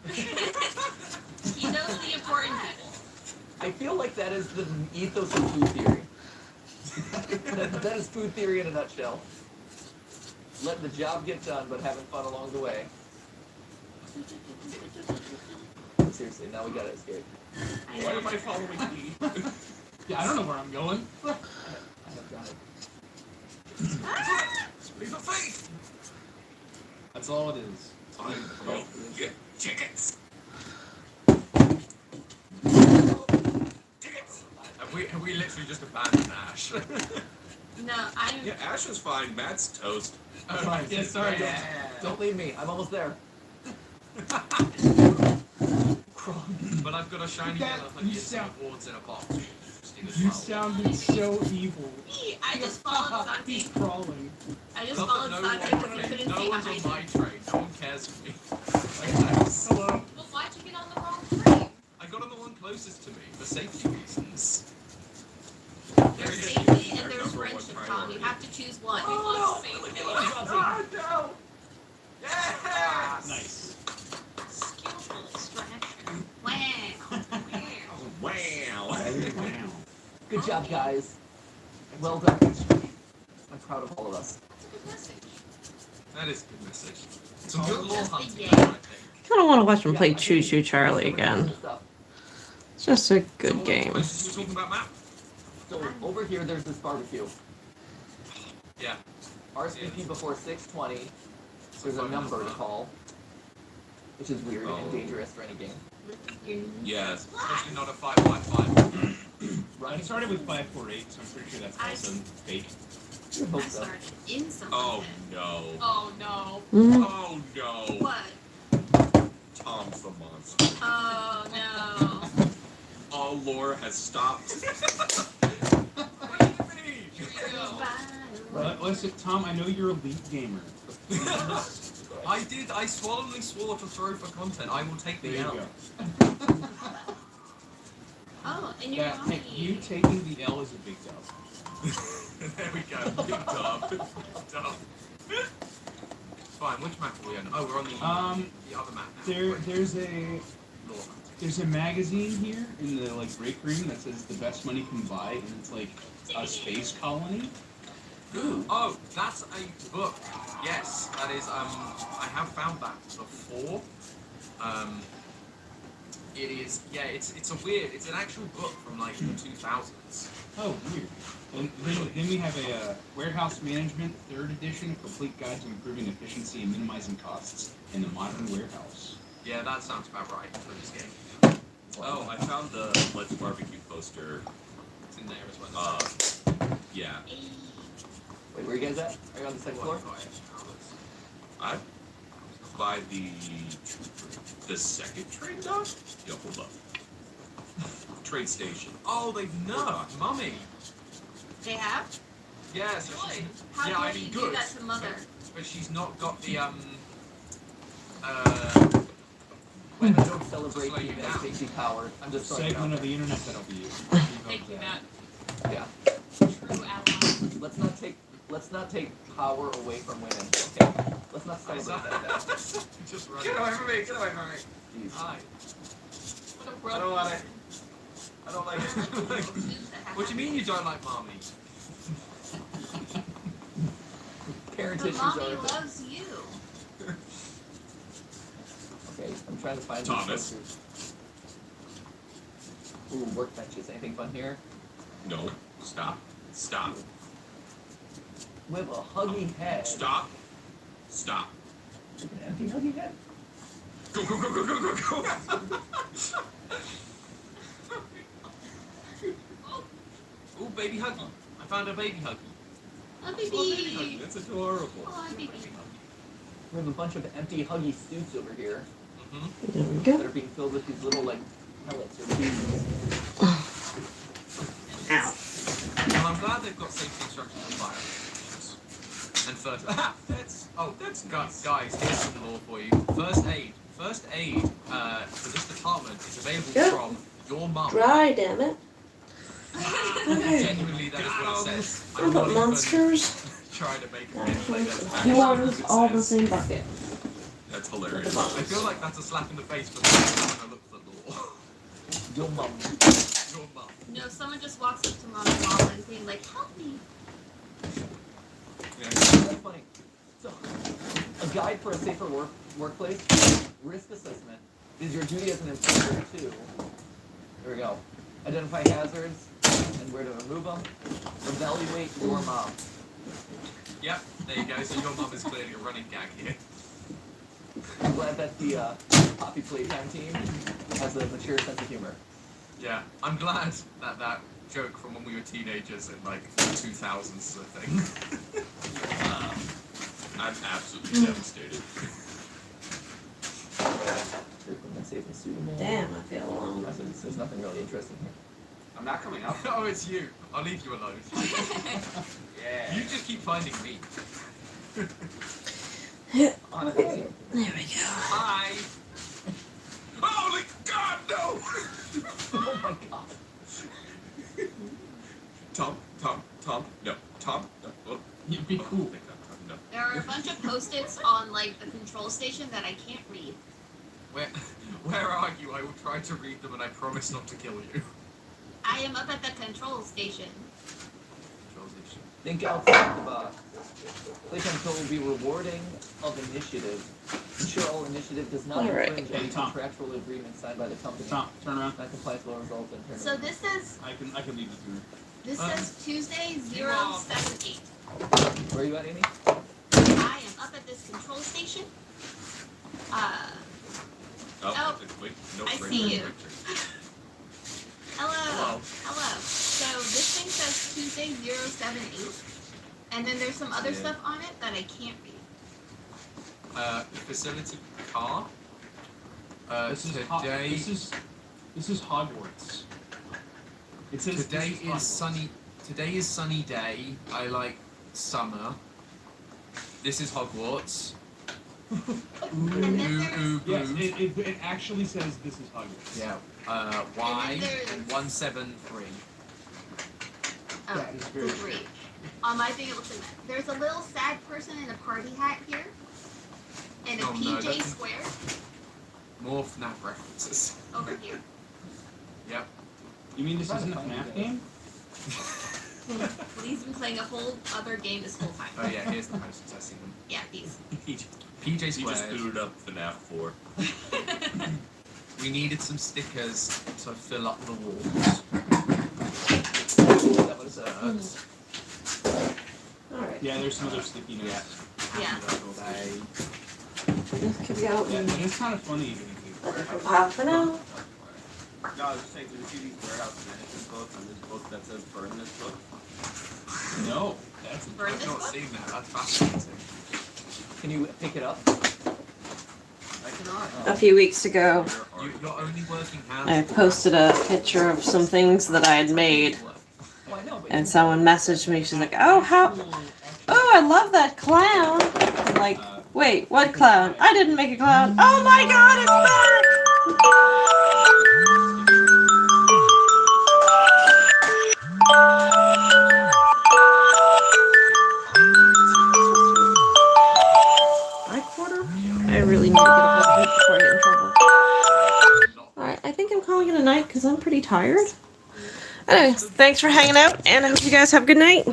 He knows the important people. I feel like that is the ethos of food theory. that is food theory in a nutshell. Letting the job get done, but having fun along the way. Seriously, now we gotta escape. Why am I following me? Yeah, I don't know where I'm going. I have got it. Leave a face! That's all it is. I'm broke. Get tickets! Tickets! Have we literally just abandoned Ash? No, I'm. Yeah, Ash is fine. Matt's toast. Oh, right. Yeah, sorry. Don't leave me. I'm almost there. But I've got a shiny yellow awards in a box. You sounded so evil. I just followed Santi. He's crawling. I just followed Santi because he couldn't No see one's behind on me. my train. No one cares for me. Hello. Well, why'd you get on the wrong train? I got on the one closest to me for safety reasons. There's safety and there's friendship, Tom. You have to choose one. Oh no! Yes! Nice. Skillful extraction. Wow. Wow. Wow. Good job, guys. Well done. I'm proud of all of us. That's a good message. That is a good message. Some good lore Just the hunting, game. I think. I don't want to watch him play Choo Choo Charlie again. It's just a good game. We're talking about Matt. So over here, there's this barbecue. Yeah. RSVP before 6:20. There's a number to call, which is weird and dangerous for any game. Yes. Especially not a 555. I started with 548, so I'm pretty sure that's also fake. I hope I so. started in something. Oh no. Oh no. Oh no. What? Tom's the monster. Oh no. All lore has stopped. listen, Tom, I know you're a Leap gamer. I did. I solemnly swore to throw for content. I will take There the you L. go. Oh, and you're That, mommy. you taking the L is a big dub. There we go. Big dub. Dub. Fine. Which map are we on? Oh, we're on the other map now. There's a magazine here in the like break room that says the best money can buy, and it's like a space colony. Oh, that's a book. Yes, that is. I have found that before. It is. Yeah, it's a weird. It's an actual book from like the 2000s. Oh, weird. And then we have a warehouse management 3rd edition, a complete guide to improving efficiency and minimizing costs in the modern warehouse. Yeah, that sounds about right for this game. Oh, I found the Let's Barbecue poster. It's in there as well. Yeah. Wait, where you guys at? Are you on the second floor? I'm by the second train dock? Yeah, hold up. Train station. Oh, they've nerfed Mummy. They have? Yeah, so she's, How yeah, dare I mean, you good. do that to Mother? But she's not got the When I don't celebrate the event safety power, I'm just throwing it out Segment of there. the internet that'll be used. Thank you, Matt. Yeah. True ally. Let's not take power away from women. Okay. Let's not celebrate that. Just run. Get away from me! Get away from me! Jeez. Hi. What a I don't want it. I don't like it. What do you mean you don't like Mommy? Parent But issues mommy are a thing. loves you. Okay, I'm trying to find Thomas. these posters. Ooh, workbenches. Anything fun here? No. Stop. Stop. We have a huggy head. Stop. Stop. An empty huggy head? Go, go, go, go, go, go, go. Ooh, baby huggy. I found a baby huggy. Oh, baby. Oh, baby huggy. That's adorable. Oh, baby. We have a bunch of empty huggy suits over here Mm-hmm. There we that go. are being filled with these little, like, pellets or pieces. Ow. Well, I'm glad they've got safety instructions on fire. And first, guys, here's some law for you. First aid for this department is available Yep. from your mum. Dry, damn it. Okay. Genuinely, that is what it says. What about not even monsters? trying to make it You want us all in the same bucket. That's hilarious. I feel like that's a slap in the face for the person to look for the law. Your mum. Your mum. No, someone just walks up to mom and mom and being like, help me. That's funny. So, a guide for a safer workplace. Risk assessment is your duty as an employer too. There we go. Identify hazards and where to remove them. Evaluate your mom. Yep, there you go. So your mum is clearly a running gag here. I'm glad that the Poppy Playtime team has a mature sense of humor. Yeah, I'm glad that that joke from when we were teenagers in like the 2000s is a thing. I'm absolutely devastated. Damn, I feel alone. There's nothing really interesting here. I'm not coming up. Oh, it's you. I'll leave you alone. Yeah. You just keep finding me. Honestly. There we go. Hi. Holy God, no! Oh my god. Tom, no. Tom, no. Oh. You'd be cool. Thank God, Tom, no. There are a bunch of post-its on, like, the control station that I can't read. Where are you? I will try to read them and I promise not to kill you. I am up at the control station. Think outside the box. Playtime Tool will be rewarding of initiative. Ensure all initiative does not All right. infringe any contractual agreement signed by the company. Tom, turn around. That compliance will result in termination. So this says, I can leave this room. this says Tuesday You are- 078. Where are you at, Amy? I am up at this control station. Oh, wait, no, I right see there, you. right there. Hello. Hello. So this thing says Tuesday 078. And then there's some other Yeah. stuff on it that I can't read. Facility car. This is Today. this is Hogwarts. It says Today this is Hogwarts. sunny. Today is sunny day. I like summer. This is Hogwarts. Yes, it actually says this is Hogwarts. Yeah. Y and 173. Oh, That is very three. On my thing, it looks like that. There's a little sad person in a party hat here. And a Oh, no, PJ that's- square More FNAF references. over here. Yep. You mean this isn't a FNAF game? He's been playing a whole other game this whole time. Oh yeah, here's the posters. I see them. Yeah, these. PJ He just Squares. booted up FNAF 4. We needed some stickers to fill up the walls. That was Alright. Yeah, there's some other sticky notes. Yeah. This could go Yeah, in but it's kind of funny. a different pile for now. No, I was just saying, do you see these warehouse management books and this book that says burn this book? No, that's Burn I've this not book? seen that. That's fascinating. Can you pick it up? I cannot. A few weeks ago, Your only working hand. I posted a picture of some things that I had made, Well, I know, but and someone messaged me. She's like, "Oh, I love that clown." I'm like, "Wait, what clown? I didn't make a clown." Oh my God, it's back! My quarter? I really need to get a hold of it before I get in trouble. Alright, I think I'm calling it a night because I'm pretty tired. Anyways, thanks for hanging out, and I hope you guys have a good night.